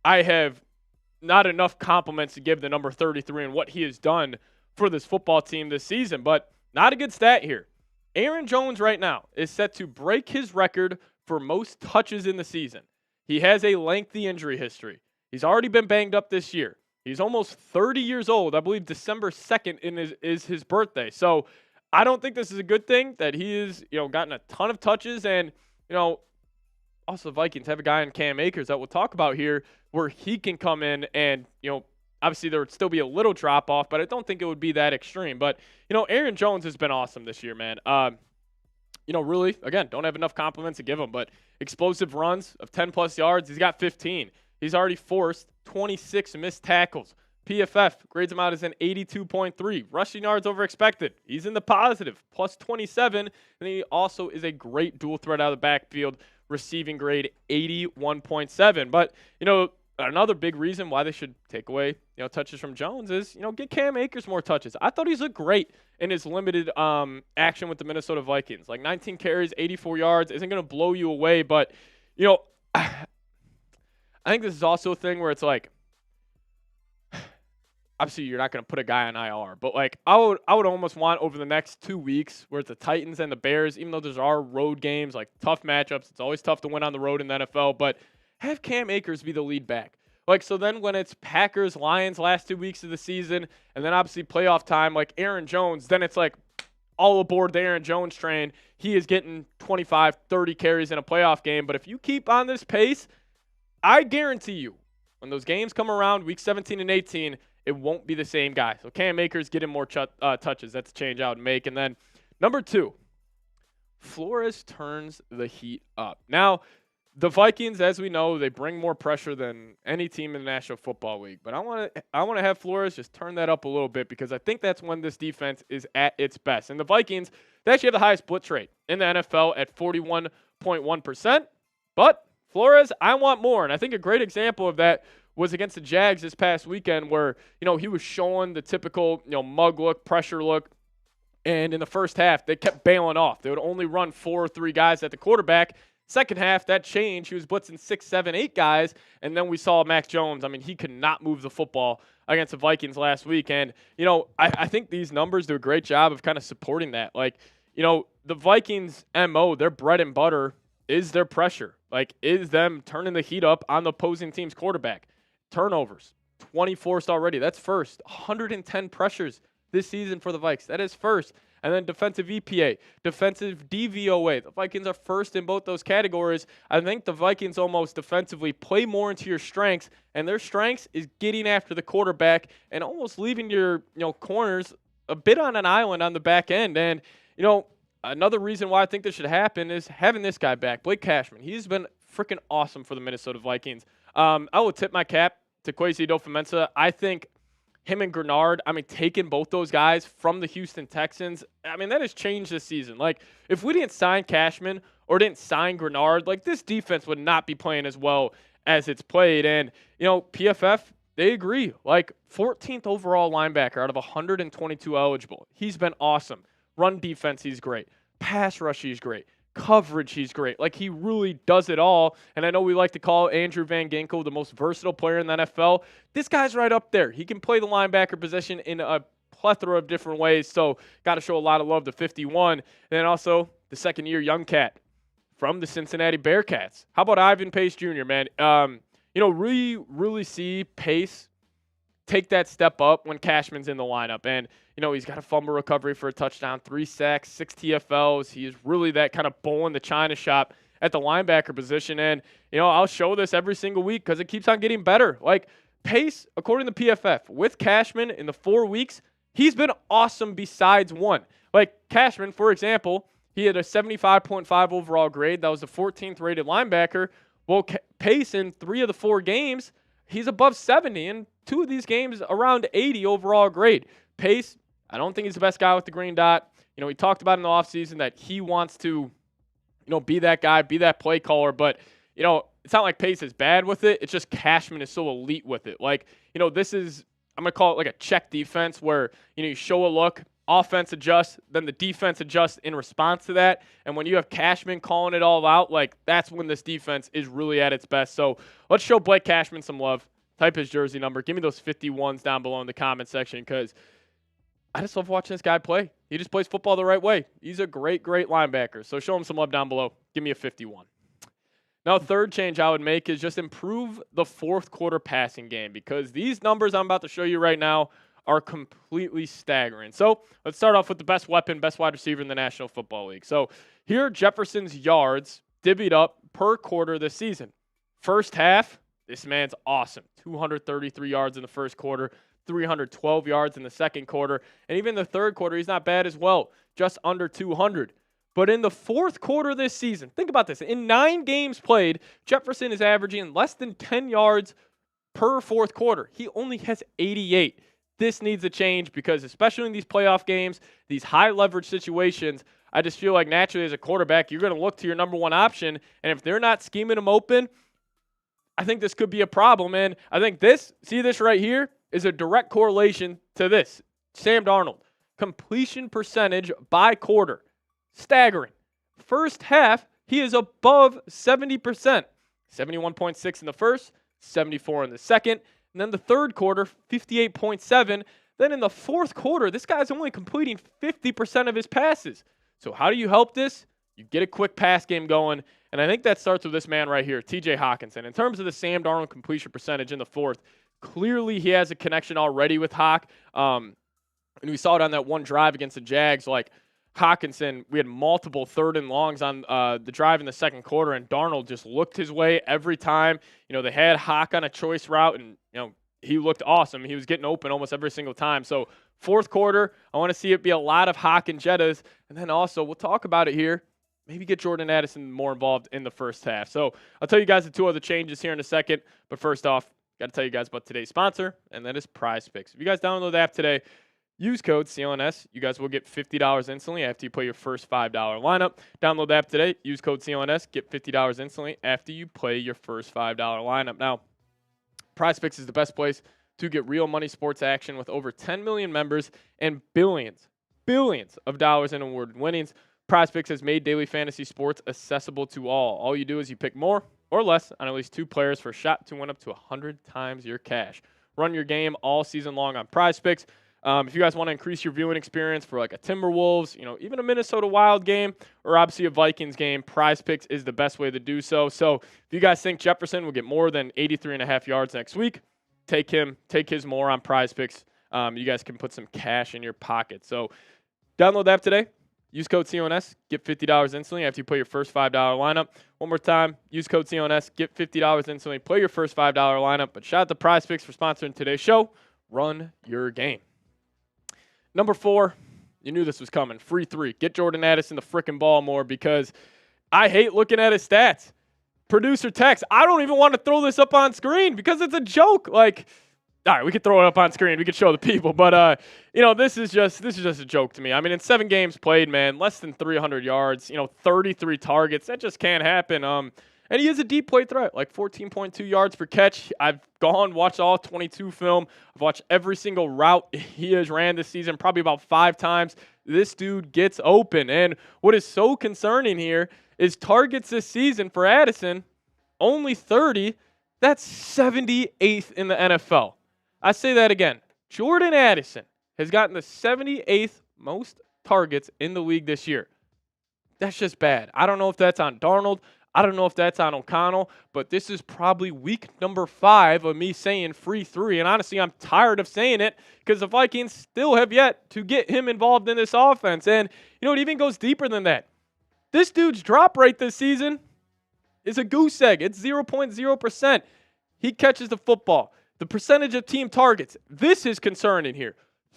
I have not enough compliments to give the number 33 and what he has done for this football team this season. But not a good stat here. Aaron Jones right now is set to break his record for most touches in the season. He has a lengthy injury history. He's already been banged up this year. He's almost 30 years old. I believe December 2nd is his birthday. So I don't think this is a good thing that he has, gotten a ton of touches. And, also the Vikings have a guy in Cam Akers that we'll talk about here where he can come in and, obviously there would still be a little drop off, but I don't think it would be that extreme. But, Aaron Jones has been awesome this year, man. Really, again, don't have enough compliments to give him, but explosive runs of 10-plus yards, he's got 15. He's already forced 26 missed tackles. PFF grades him out as an 82.3. Rushing yards over expected. He's in the positive, plus 27. And he also is a great dual threat out of the backfield, receiving grade 81.7. But, another big reason why they should take away, touches from Jones is, get Cam Akers more touches. I thought he's looked great in his limited action with the Minnesota Vikings. 19 carries, 84 yards, isn't going to blow you away. But, I think this is also a thing where it's obviously you're not going to put a guy on IR, but I would almost want over the next 2 weeks where it's the Titans and the Bears, even though there's our road games, tough matchups. It's always tough to win on the road in the NFL, but have Cam Akers be the lead back. So then when it's Packers, Lions last 2 weeks of the season, and then obviously playoff time, Aaron Jones, then it's all aboard the Aaron Jones train. He is getting 25, 30 carries in a playoff game, but if you keep on this pace, I guarantee you, when those games come around, week 17 and 18, it won't be the same guy. So Cam Akers getting more touches. That's a change I would make. And then number 2, Flores turns the heat up. Now, the Vikings, as we know, they bring more pressure than any team in the National Football League. But I want to have Flores just turn that up a little bit because I think that's when this defense is at its best. And the Vikings, they actually have the highest blitz rate in the NFL at 41.1%. But Flores, I want more. And I think a great example of that was against the Jags this past weekend where, he was showing the typical, mug look, pressure look. And in the first half, they kept bailing off. They would only run 4 or 3 guys at the quarterback. Second half, that changed. He was blitzing 6, 7, 8 guys. And then we saw Mac Jones. I mean, he could not move the football against the Vikings last week. And, I think these numbers do a great job of kind of supporting that. The Vikings' MO, their bread and butter is their pressure. Is them turning the heat up on the opposing team's quarterback. Turnovers, 20 forced already. That's first. 110 pressures this season for the Vikes. That is first. And then defensive EPA, defensive DVOA. The Vikings are first in both those categories. I think the Vikings almost defensively play more into your strengths, and their strengths is getting after the quarterback and almost leaving your corners a bit on an island on the back end. And, another reason why I think this should happen is having this guy back, Blake Cashman. He's been freaking awesome for the Minnesota Vikings. I will tip my cap to Kwesi Adofo-Mensah. I think him and Grenard, taking both those guys from the Houston Texans, that has changed this season. If we didn't sign Cashman or didn't sign Grenard, this defense would not be playing as well as it's played. And, PFF, they agree. 14th overall linebacker out of 122 eligible. He's been awesome. Run defense, he's great. Pass rush, he's great. Coverage, he's great. He really does it all. And I know we like to call Andrew Van Ginkel the most versatile player in the NFL. This guy's right up there. He can play the linebacker position in a plethora of different ways. So got to show a lot of love to 51. And then also the second-year young cat from the Cincinnati Bearcats. How about Ivan Pace Jr., man? Really see Pace take that step up when Cashman's in the lineup. And, he's got a fumble recovery for a touchdown, 3 sacks, 6 TFLs. He is really that kind of bull in the china shop at the linebacker position. And, I'll show this every single week because it keeps on getting better. Pace, according to PFF, with Cashman in the 4 weeks, he's been awesome besides one. Like Cashman, for example, he had a 75.5 overall grade. That was the 14th rated linebacker. Well, Pace in 3 of the 4 games, he's above 70. And 2 of these games around 80 overall grade. Pace, I don't think he's the best guy with the green dot. You know, he talked about in the offseason that he wants to, you know, be that guy, be that play caller. But, you know, it's not like Pace is bad with it. It's just Cashman is so elite with it. Like, you know, this is, I'm going to call it like a check defense where, you know, you show a look, offense adjusts, then the defense adjusts in response to that. And when you have Cashman calling it all out, like, that's when this defense is really at its best. So let's show Blake Cashman some love. Type his jersey number. Give me those 51s down below in the comment section because I just love watching this guy play. He just plays football the right way. He's a great, great linebacker. So show him some love down below. Give me a 51. Now, third change I would make is just improve the fourth quarter passing game because these numbers I'm about to show you right now are completely staggering. So let's start off with the best weapon, best wide receiver in the National Football League. So here, Jefferson's yards divvied up per quarter this season. First half, this man's awesome. 233 yards in the first quarter, 312 yards in the second quarter, and even the third quarter, he's not bad as well, just under 200. But in the fourth quarter this season, think about this. In 9 games played, Jefferson is averaging less than 10 yards per fourth quarter. He only has 88. This needs a change because especially in these playoff games, these high leverage situations, I just feel like naturally as a quarterback, you're going to look to your number one option, and if they're not scheming him open, I think this could be a problem. And I think this right here, is a direct correlation to this. Sam Darnold, completion percentage by quarter. Staggering. First half, he is above 70%. 71.6 in the first, 74 in the second. And then the third quarter, 58.7. Then in the fourth quarter, this guy's only completing 50% of his passes. So how do you help this? You get a quick pass game going. And I think that starts with this man right here, TJ Hockenson. In terms of the Sam Darnold completion percentage in the fourth, clearly he has a connection already with Hawk. And we saw it on that one drive against the Jags. Like, Hockenson, we had multiple third and longs on the drive in the second quarter, and Darnold just looked his way every time. You know, they had Hawk on a choice route, and, you know, he looked awesome. He was getting open almost every single time. So, fourth quarter, I want to see it be a lot of Hawk and Jettas. And then also, we'll talk about it here. Maybe get Jordan Addison more involved in the first half. So, I'll tell you guys the 2 other changes here in a second. But first off, got to tell you guys about today's sponsor, and that is Prize Picks. If you guys download the app today, use code CLNS. You guys will get $50 instantly after you play your first $5 lineup. Download the app today. Use code CLNS. Get $50 instantly after you play your first $5 lineup. Now, Prize Picks is the best place to get real money sports action with over 10 million members and billions of dollars in award winnings. Prize Picks has made daily fantasy sports accessible to all. All you do is you pick more or less on at least 2 players for a shot to win up to 100 times your cash. Run your game all season long on Prize Picks. If you guys want to increase your viewing experience for like a Timberwolves, you know, even a Minnesota Wild game or obviously a Vikings game, Prize Picks is the best way to do so. So if you guys think Jefferson will get more than 83.5 yards next week, take his more on Prize Picks. You guys can put some cash in your pocket. So download the app today. Use code CLNS, get $50 instantly after you play your first $5 lineup. One more time, use code CLNS, get $50 instantly, play your first $5 lineup. But shout out to Prize Picks for sponsoring today's show. Run your game. Number 4, you knew this was coming. Free 3. Get Jordan Addison the frickin' ball more because I hate looking at his stats. Producer text, I don't even want to throw this up on screen because it's a joke. Like, all right, we could throw it up on screen. We could show the people. But, you know, this is just a joke to me. I mean, in 7 games played, man, less than 300 yards, you know, 33 targets. That just can't happen. And he is a deep play threat, like 14.2 yards per catch. I've watched all 22 film. I've watched every single route he has ran this season, probably about 5 times. This dude gets open. And what is so concerning here is targets this season for Addison, only 30. That's 78th in the NFL. I say that again. Jordan Addison has gotten the 78th most targets in the league this year. That's just bad. I don't know if that's on Darnold. I don't know if that's on O'Connell, but this is probably week number 5 of me saying free 3. And honestly, I'm tired of saying it because the Vikings still have yet to get him involved in this offense. And, you know, it even goes deeper than that. This dude's drop rate this season is a goose egg. It's 0.0%. He catches the football, The percentage of team targets. This is concerning here.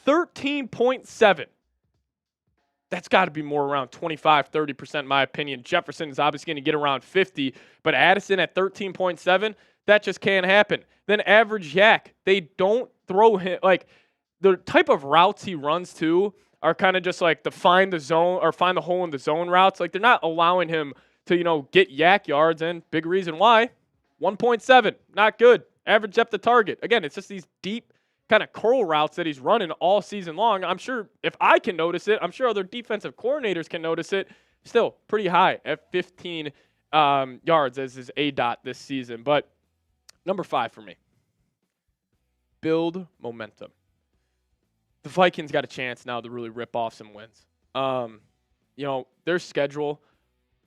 13.7. That's got to be more around 25, 30% in my opinion. Jefferson is obviously going to get around 50, but Addison at 13.7, that just can't happen. Then average yak, they don't throw him. Like, the type of routes he runs too are kind of just like the find the zone or find the hole in the zone routes. Like, they're not allowing him to, get yak yards, and big reason why. 1.7, not good. Average depth of target. Again, it's just these deep kind of curl routes that he's running all season long. I'm sure if I can notice it, I'm sure other defensive coordinators can notice it. Still pretty high at 15 yards as his ADOT this season. But number 5 for me, build momentum. The Vikings got a chance now to really rip off some wins. Their schedule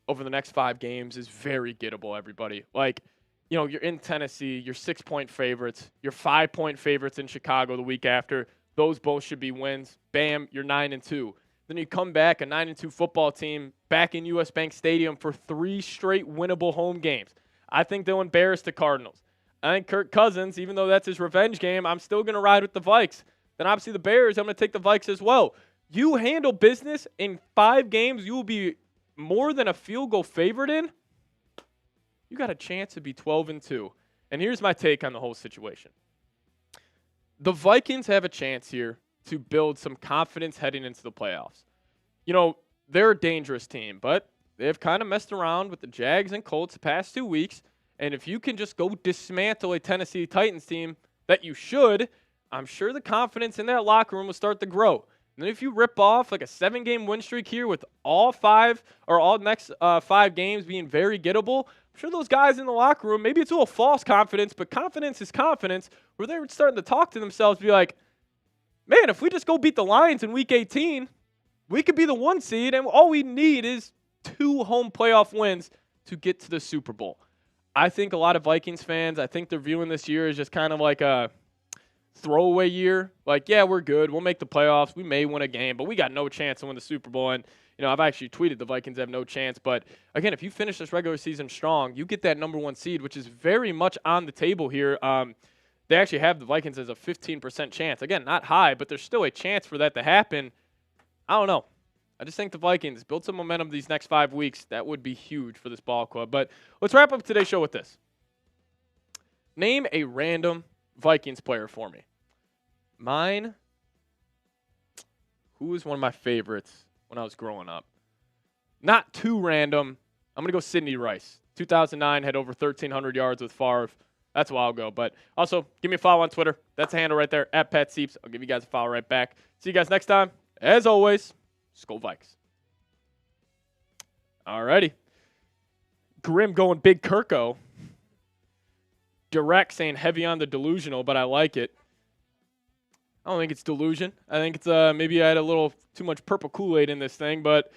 over the next 5 games is very gettable, everybody. Like, you're in Tennessee, you're 6-point favorites, you're 5-point favorites in Chicago the week after. Those both should be wins. Bam, you're 9-2. Then you come back, a 9-2 football team, back in US Bank Stadium for 3 straight winnable home games. I think they'll embarrass the Cardinals. I think Kirk Cousins, even though that's his revenge game, I'm still going to ride with the Vikes. Then obviously the Bears, I'm going to take the Vikes as well. You handle business in 5 games, you will be more than a field goal favorite in. You got a chance to be 12-2. And here's my take on the whole situation. The Vikings have a chance here to build some confidence heading into the playoffs. They're a dangerous team, but they've kind of messed around with the Jags and Colts the past 2 weeks. And if you can just go dismantle a Tennessee Titans team that you should, I'm sure the confidence in that locker room will start to grow. And then if you rip off like a 7-game win streak here with all next 5 games being very gettable, I'm sure those guys in the locker room, maybe it's a little false confidence, but confidence is confidence, where they're starting to talk to themselves, be like, man, if we just go beat the Lions in Week 18, we could be the 1 seed, and all we need is 2 home playoff wins to get to the Super Bowl. I think a lot of Vikings fans, I think they're viewing this year as just kind of like a throwaway year. Like, yeah, we're good. We'll make the playoffs. We may win a game, but we got no chance to win the Super Bowl. And, I've actually tweeted the Vikings have no chance. But, again, if you finish this regular season strong, you get that number 1 seed, which is very much on the table here. They actually have the Vikings as a 15% chance. Again, not high, but there's still a chance for that to happen. I don't know. I just think the Vikings build some momentum these next 5 weeks. That would be huge for this ball club. But let's wrap up today's show with this. Name a random Vikings player for me. Mine, who was one of my favorites when I was growing up? Not too random. I'm going to go Sidney Rice. 2009, had over 1,300 yards with Favre. That's a while ago. But also, give me a follow on Twitter. That's the handle right there, at Pat Sieps. I'll give you guys a follow right back. See you guys next time. As always, SKOL Vikes. Alrighty. Grim going Big Kirko. Direct saying heavy on the delusional, but I like it. I don't think it's delusion. I think it's maybe I had a little too much purple Kool-Aid in this thing, but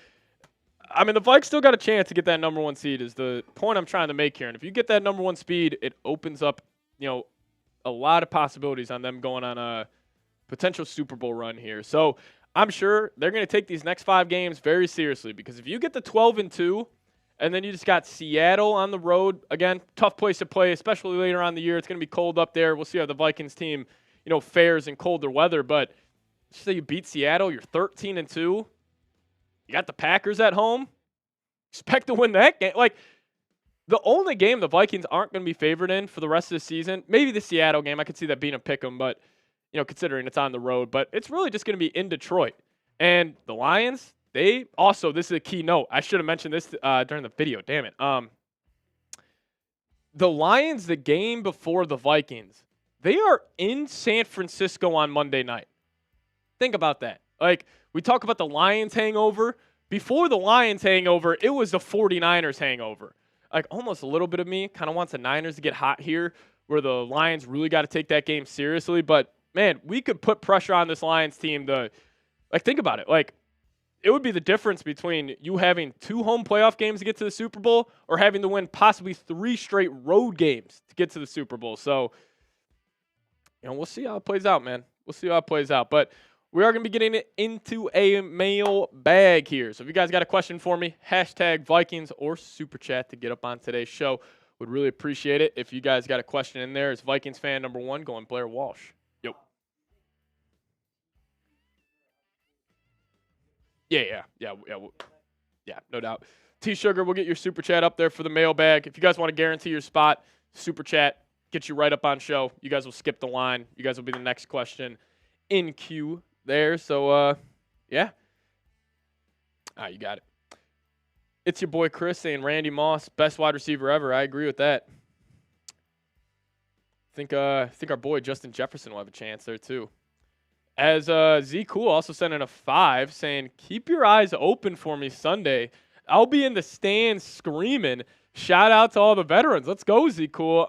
I mean the Vikes still got a chance to get that number 1 seed is the point I'm trying to make here. And if you get that number 1 speed, it opens up, a lot of possibilities on them going on a potential Super Bowl run here. So I'm sure they're going to take these next 5 games very seriously, because if you get the 12-2 and then you just got Seattle on the road, again, tough place to play, especially later on in the year. It's going to be cold up there. We'll see how the Vikings team fares in colder weather, but say you beat Seattle, you're 13-2. You got the Packers at home. Expect to win that game. Like, the only game the Vikings aren't going to be favored in for the rest of the season, maybe the Seattle game. I could see that being a pick 'em, but considering it's on the road, but it's really just going to be in Detroit. And the Lions, they also, this is a key note. I should have mentioned this during the video. Damn it. The Lions, the game before the Vikings, they are in San Francisco on Monday night. Think about that. Like, we talk about the Lions hangover. Before the Lions hangover, it was the 49ers hangover. Like, almost a little bit of me kind of wants the Niners to get hot here, where the Lions really got to take that game seriously. But, man, we could put pressure on this Lions team to, think about it. Like, it would be the difference between you having 2 home playoff games to get to the Super Bowl or having to win possibly 3 straight road games to get to the Super Bowl. So, we'll see how it plays out, man. We'll see how it plays out. But we are going to be getting into a mailbag here. So if you guys got a question for me, hashtag Vikings or Super Chat to get up on today's show. Would really appreciate it if you guys got a question in there. As Vikings fan number 1 going Blair Walsh. Yo. Yeah, no doubt. T-Sugar, we'll get your super chat up there for the mailbag. If you guys want to guarantee your spot, super chat, get you right up on show. You guys will skip the line. You guys will be the next question in queue there. So, yeah. You got it. It's your boy Chris saying Randy Moss, best wide receiver ever. I agree with that. I think our boy Justin Jefferson will have a chance there too. As Z Cool also sent in a 5 saying, keep your eyes open for me Sunday. I'll be in the stands screaming. Shout out to all the veterans. Let's go, Z Cool.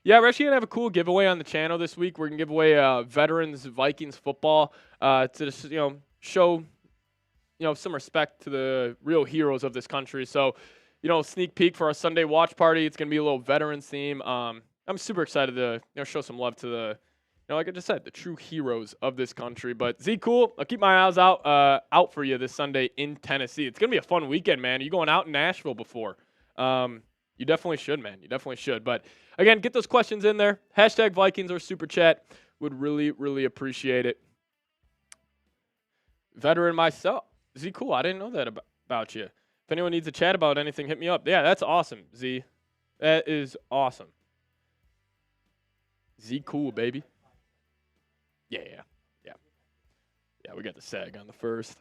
Yeah, we're actually going to have a cool giveaway on the channel this week. We're going to give away Veterans Vikings football to just, show some respect to the real heroes of this country. So, sneak peek for our Sunday watch party. It's going to be a little veterans theme. I'm super excited to show some love to the like I just said, the true heroes of this country. But Z Cool, I'll keep my eyes out for you this Sunday in Tennessee. It's going to be a fun weekend, man. You going out in Nashville before? You definitely should, man. You definitely should. But, again, get those questions in there. Hashtag Vikings or Super Chat. Would really, really appreciate it. Veteran myself. Z Cool, I didn't know that about you. If anyone needs to chat about anything, hit me up. Yeah, that's awesome, Z. That is awesome. Z Cool, baby. Yeah, we got the sag on the first.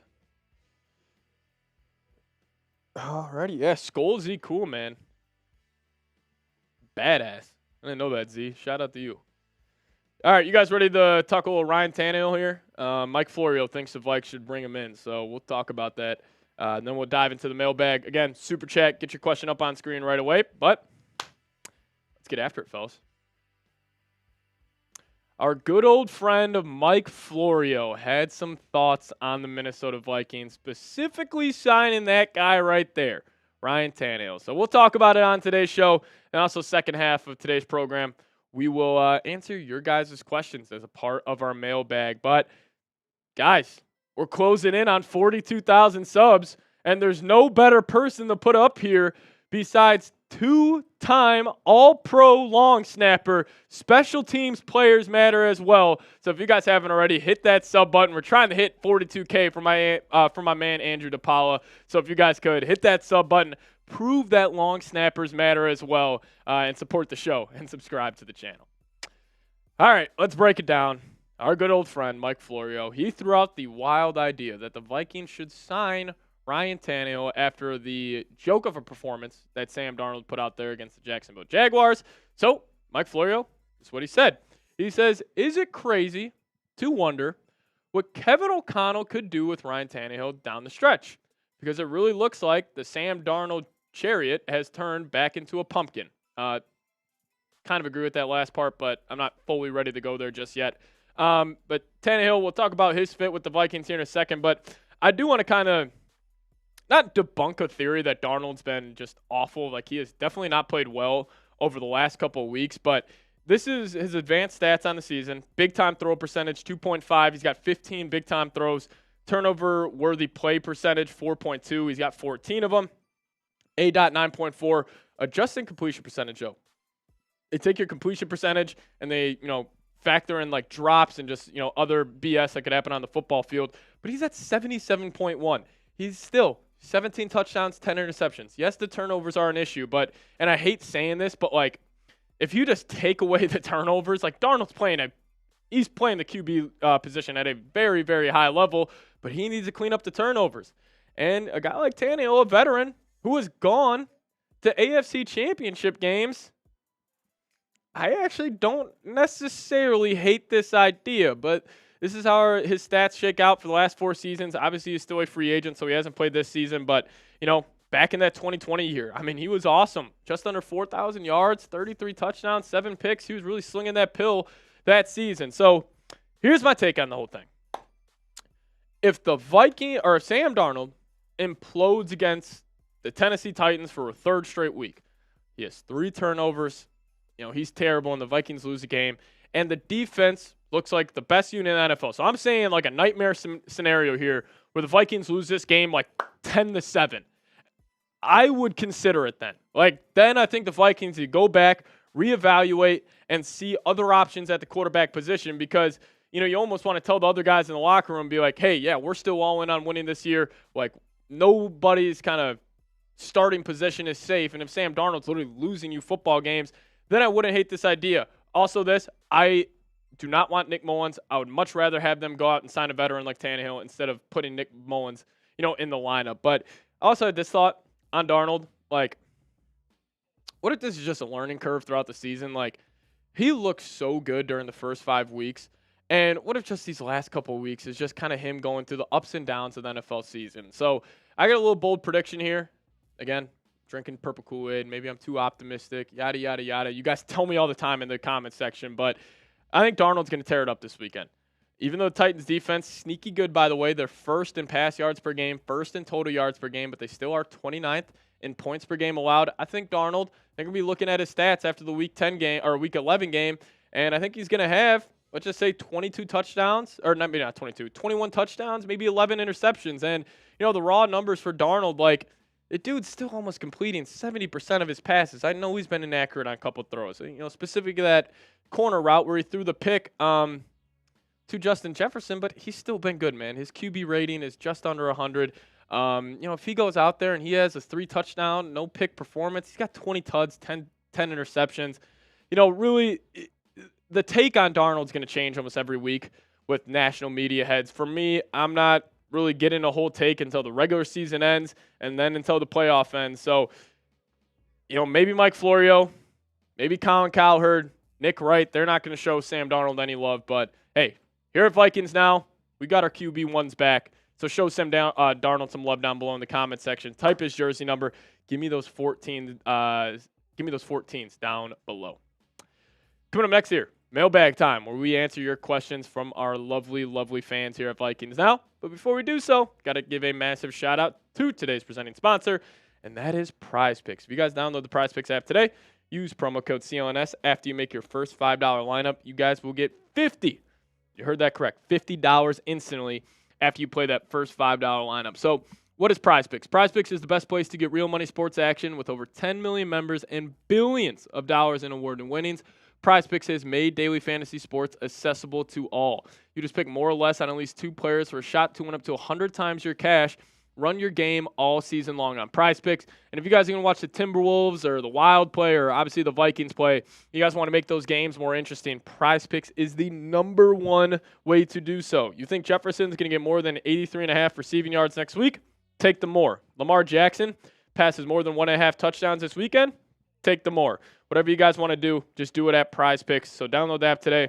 Alrighty, yeah, SKOL Z Cool, man. Badass. I didn't know that, Z. Shout out to you. All right, you guys ready to talk a little Ryan Tannehill here? Mike Florio thinks the Vikes should bring him in, so we'll talk about that. And then we'll dive into the mailbag. Again, super chat, get your question up on screen right away. But let's get after it, fellas. Our good old friend Mike Florio had some thoughts on the Minnesota Vikings, specifically signing that guy right there, Ryan Tannehill. So we'll talk about it on today's show, and also second half of today's program. We will answer your guys' questions as a part of our mailbag. But, guys, we're closing in on 42,000 subs, and there's no better person to put up here besides two-time All-Pro long snapper. Special teams players matter as well. So if you guys haven't already, hit that sub button. We're trying to hit 42K for my man Andrew DePaula. So if you guys could hit that sub button, prove that long snappers matter as well, and support the show and subscribe to the channel. All right, let's break it down. Our good old friend Mike Florio, he threw out the wild idea that the Vikings should sign Ryan Tannehill after the joke of a performance that Sam Darnold put out there against the Jacksonville Jaguars. So, Mike Florio, this is what he said. He says, is it crazy to wonder what Kevin O'Connell could do with Ryan Tannehill down the stretch? Because it really looks like the Sam Darnold chariot has turned back into a pumpkin. Kind of agree with that last part, but I'm not fully ready to go there just yet. But Tannehill, we'll talk about his fit with the Vikings here in a second, but I do want to kind of not debunk a theory that Darnold's been just awful. Like, he has definitely not played well over the last couple of weeks, but this is his advanced stats on the season. Big-time throw percentage, 2.5. He's got 15 big-time throws. Turnover-worthy play percentage, 4.2. He's got 14 of them. A.dot 9.4. Adjusting completion percentage, though. They take your completion percentage and they, factor in like drops and just, other BS that could happen on the football field. But he's at 77.1. He's still 17 touchdowns, 10 interceptions. Yes, the turnovers are an issue, and I hate saying this, but like, if you just take away the turnovers, like Darnold's he's playing the QB position at a very, very high level, but he needs to clean up the turnovers. And a guy like Tannehill, a veteran, who has gone to AFC championship games, I actually don't necessarily hate this idea, but this is how his stats shake out for the last 4 seasons. Obviously, he's still a free agent, so he hasn't played this season. But, back in that 2020 year, I mean, he was awesome. Just under 4,000 yards, 33 touchdowns, 7 picks. He was really slinging that pill that season. So here's my take on the whole thing. If the if Sam Darnold implodes against the Tennessee Titans for a 3rd straight week, he has 3 turnovers. He's terrible, and the Vikings lose the game. And the defense looks like the best unit in the NFL. So I'm saying like a nightmare scenario here where the Vikings lose this game like 10-7. I would consider it then. Then I think the Vikings need to go back, reevaluate, and see other options at the quarterback position because, you almost want to tell the other guys in the locker room, be like, hey, yeah, we're still all in on winning this year. Nobody's kind of starting position is safe. And if Sam Darnold's literally losing you football games, then I wouldn't hate this idea. Also I do not want Nick Mullins. I would much rather have them go out and sign a veteran like Tannehill instead of putting Nick Mullins, in the lineup. But I also had this thought on Darnold. What if this is just a learning curve throughout the season? He looks so good during the first 5 weeks. And what if just these last couple of weeks is just kind of him going through the ups and downs of the NFL season? So I got a little bold prediction here. Again, drinking purple Kool-Aid. Maybe I'm too optimistic. Yada, yada, yada. You guys tell me all the time in the comment section. But I think Darnold's going to tear it up this weekend. Even though the Titans defense, sneaky good, by the way. They're first in pass yards per game, first in total yards per game, but they still are 29th in points per game allowed. I think Darnold, they're going to be looking at his stats after the Week 10 game or Week 11 game, and I think he's going to have, let's just say 22 touchdowns, or maybe not 22, 21 touchdowns, maybe 11 interceptions. And, the raw numbers for Darnold, the dude's still almost completing 70% of his passes. I know he's been inaccurate on a couple of throws. Specifically that corner route where he threw the pick to Justin Jefferson, but he's still been good, man. His QB rating is just under 100. If he goes out there and he has a 3-touchdown, no pick performance, he's got 20 tuds, 10 interceptions. Really, the take on Darnold's going to change almost every week with national media heads. For me, I'm not really getting a whole take until the regular season ends and then until the playoff ends. So, maybe Mike Florio, maybe Colin Cowherd, Nick Wright, they're not going to show Sam Darnold any love. But, hey, here at Vikings Now, we got our QB1s back. So show Sam Darnold some love down below in the comment section. Type his jersey number. Give me those 14. Give me those 14s down below. Coming up next here, mailbag time, where we answer your questions from our lovely, lovely fans here at Vikings Now. But before we do so, got to give a massive shout out to today's presenting sponsor, and that is Prize Picks. If you guys download the Prize Picks app today, use promo code CLNS after you make your first $5 lineup. You guys will get $50. You heard that correct. $50 instantly after you play that first $5 lineup. So what is Prize Picks? Prize Picks is the best place to get real money sports action with over 10 million members and billions of dollars in award and winnings. Prize Picks has made daily fantasy sports accessible to all. You just pick more or less on at least 2 players for a shot to win up to 100 times your cash. Run your game all season long on Prize Picks. And if you guys are going to watch the Timberwolves or the Wild play or obviously the Vikings play, you guys want to make those games more interesting, Prize Picks is the #1 way to do so. You think Jefferson's going to get more than 83.5 receiving yards next week? Take the more. Lamar Jackson passes more than 1.5 touchdowns this weekend? Take the more. Whatever you guys want to do, just do it at Prize Picks. So download the app today.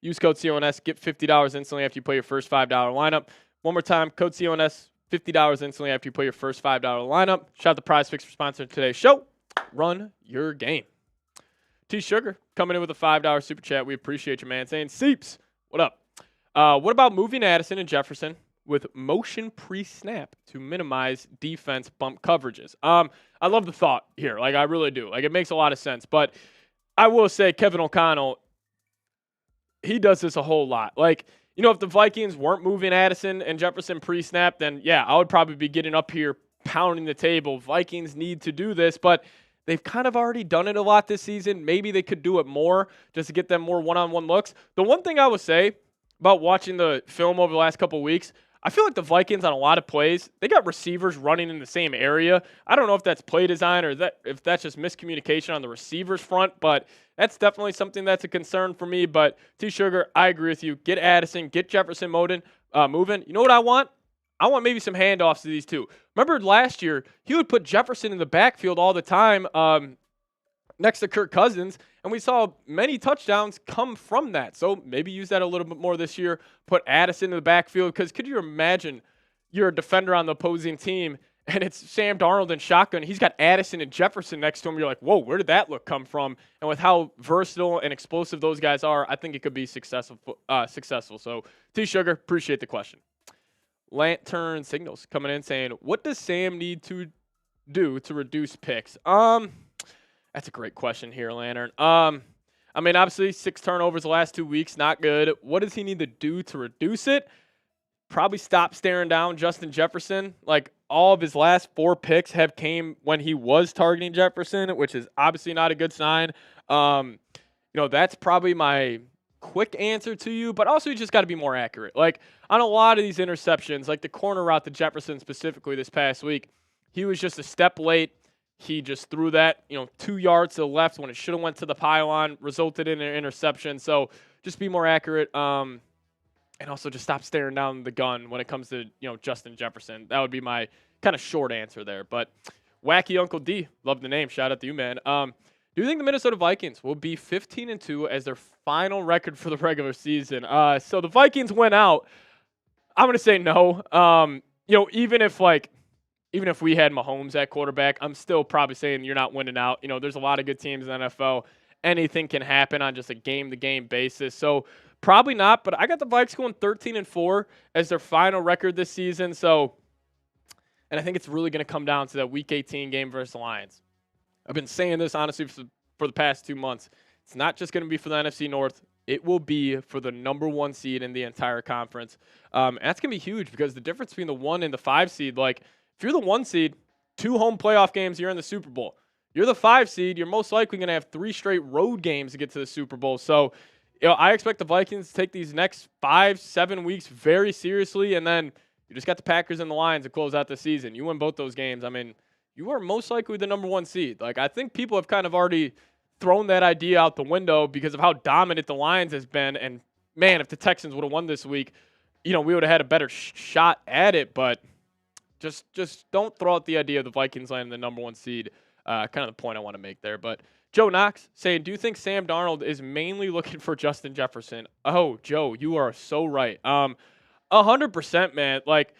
Use code CONS. Get $50 instantly after you play your first $5 lineup. One more time, code CONS, $50 instantly after you play your first $5 lineup. Shout out to Prize Picks for sponsoring today's show. Run your game. T Sugar coming in with a $5 super chat. We appreciate you, man. Saying, Seeps, what up? What about moving Addison and Jefferson with motion pre-snap to minimize defense bump coverages? I love the thought here. I really do. It makes a lot of sense. But I will say Kevin O'Connell, he does this a whole lot. If the Vikings weren't moving Addison and Jefferson pre-snap, then, yeah, I would probably be getting up here pounding the table. Vikings need to do this, but they've kind of already done it a lot this season. Maybe they could do it more just to get them more one-on-one looks. The one thing I would say about watching the film over the last couple of weeks, I feel like the Vikings on a lot of plays, they got receivers running in the same area. I don't know if that's play design or if that's just miscommunication on the receivers front, but that's definitely something that's a concern for me. But T-Sugar, I agree with you. Get Addison, get Jefferson moving. You know what I want? I want maybe some handoffs to these two. Remember last year, he would put Jefferson in the backfield all the time next to Kirk Cousins, and we saw many touchdowns come from that. So maybe use that a little bit more this year. Put Addison in the backfield, because could you imagine you're a defender on the opposing team, and it's Sam Darnold in shotgun. He's got Addison and Jefferson next to him. You're like, whoa, where did that look come from? And with how versatile and explosive those guys are, I think it could be successful. So T-Sugar, appreciate the question. Lantern Signals coming in saying, what does Sam need to do to reduce picks? That's a great question here, Lantern. Obviously 6 turnovers the last 2 weeks, not good. What does he need to do to reduce it? Probably stop staring down Justin Jefferson. all of his last 4 picks have came when he was targeting Jefferson, which is obviously not a good sign. That's probably my quick answer to you, but also you just got to be more accurate. Like on a lot of these interceptions, like the corner route to Jefferson specifically this past week, he was just a step late. He just threw that, 2 yards to the left when it should have went to the pylon, resulted in an interception. So just be more accurate. And also just stop staring down the gun when it comes to, Justin Jefferson. That would be my kind of short answer there. But Wacky Uncle D, love the name. Shout out to you, man. Do you think the Minnesota Vikings will be 15-2 as their final record for the regular season? So the Vikings went out. I'm going to say no. Even if we had Mahomes at quarterback, I'm still probably saying you're not winning out. There's a lot of good teams in the NFL. Anything can happen on just a game-to-game basis. So probably not, but I got the Vikes going 13-4 as their final record this season. And I think it's really going to come down to that Week 18 game versus the Lions. I've been saying this, honestly, for the past 2 months. It's not just going to be for the NFC North. It will be for the number 1 seed in the entire conference. And that's going to be huge because the difference between the 1 and the 5 seed, like if you're the 1 seed, 2 home playoff games, you're in the Super Bowl. You're the 5 seed, you're most likely going to have 3 straight road games to get to the Super Bowl. So, I expect the Vikings to take these next 5-7 weeks very seriously, and then you just got the Packers and the Lions to close out the season. You win both those games. I mean, you are most likely the number 1 seed. Like, I think people have kind of already thrown that idea out the window because of how dominant the Lions has been. And, man, if the Texans would have won this week, we would have had a better shot at it. But just don't throw out the idea of the Vikings landing the number 1 seed. Kind of the point I want to make there. But Joe Knox saying, do you think Sam Darnold is mainly looking for Justin Jefferson? Oh, Joe, you are so right. 100%, man. Like,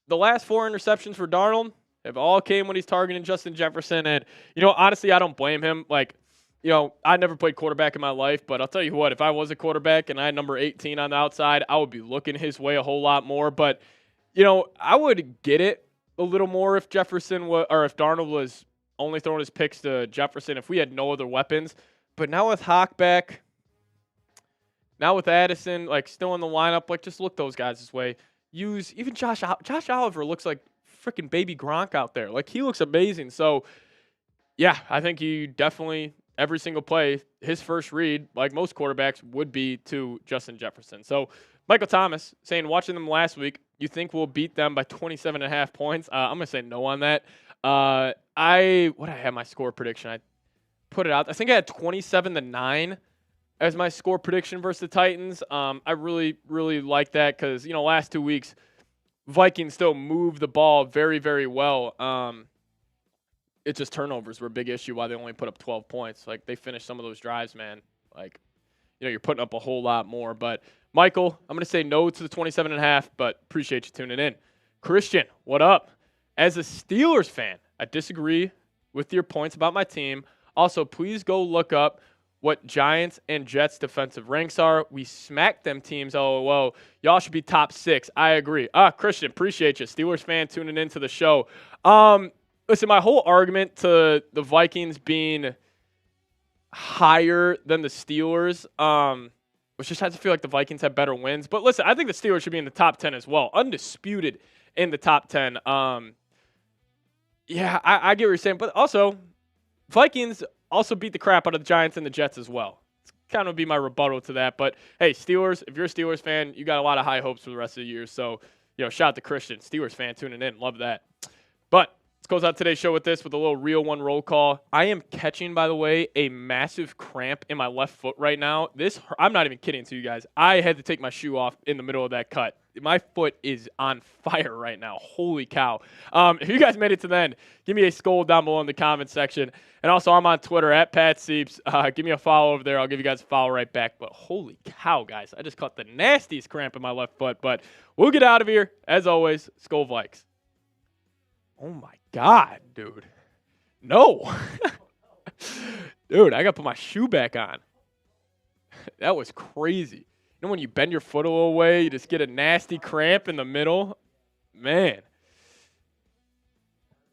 the last 4 interceptions for Darnold have all came when he's targeting Justin Jefferson. And, honestly, I don't blame him. Like, I never played quarterback in my life, but I'll tell you what, if I was a quarterback and I had number 18 on the outside, I would be looking his way a whole lot more. But, I would get it a little more if if Darnold was only throwing his picks to Jefferson if we had no other weapons. But now with Hawk back, now with Addison, like, still in the lineup, like, just look those guys this way. Use even Josh Oliver looks like freaking baby Gronk out there. Like, he looks amazing. So, yeah, I think he definitely, every single play, his first read, like most quarterbacks, would be to Justin Jefferson. So, Michael Thomas saying, watching them last week, you think we'll beat them by 27.5 points? I'm going to say no on that. I had my score prediction? I put it out. I think I had 27-9 as my score prediction versus the Titans. I really, really like that because, last 2 weeks, Vikings still move the ball very, very well. It's just turnovers were a big issue why they only put up 12 points. Like, they finished some of those drives, man. Like, you're putting up a whole lot more. But, Michael, I'm going to say no to the 27.5, but appreciate you tuning in. Christian, what up? As a Steelers fan, I disagree with your points about my team. Also, please go look up what Giants and Jets defensive ranks are. We smacked them teams. LOL. Y'all should be top 6. I agree. Christian, appreciate you. Steelers fan tuning into the show. Listen, my whole argument to the Vikings being higher than the Steelers, which just has to feel like the Vikings have better wins. But listen, I think the Steelers should be in the top 10 as well. Undisputed in the top 10. Yeah, I get what you're saying. But also, Vikings also beat the crap out of the Giants and the Jets as well. It's kind of be my rebuttal to that. But, hey, Steelers, if you're a Steelers fan, you got a lot of high hopes for the rest of the year. So, shout out to Christian, Steelers fan tuning in. Love that. But let's close out today's show with this, with a little real one roll call. I am catching, by the way, a massive cramp in my left foot right now. I'm not even kidding to you guys. I had to take my shoe off in the middle of that cut. My foot is on fire right now. Holy cow. If you guys made it to the end, give me a SKOL down below in the comments section. And also, I'm on Twitter at Pat Sieps. Give me a follow over there. I'll give you guys a follow right back. But holy cow, guys. I just caught the nastiest cramp in my left foot. But we'll get out of here. As always, SKOL Vikes. Oh, my God, dude. No. Dude, I got to put my shoe back on. That was crazy. When you bend your foot a little way, you just get a nasty cramp in the middle. Man.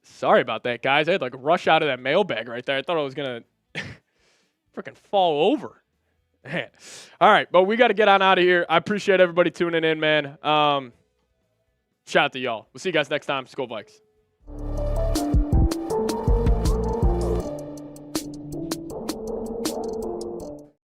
Sorry about that, guys. I had to rush out of that mailbag right there. I thought I was going to freaking fall over. Man. All right, but we got to get on out of here. I appreciate everybody tuning in, man. Shout out to y'all. We'll see you guys next time. SKOL Vikes.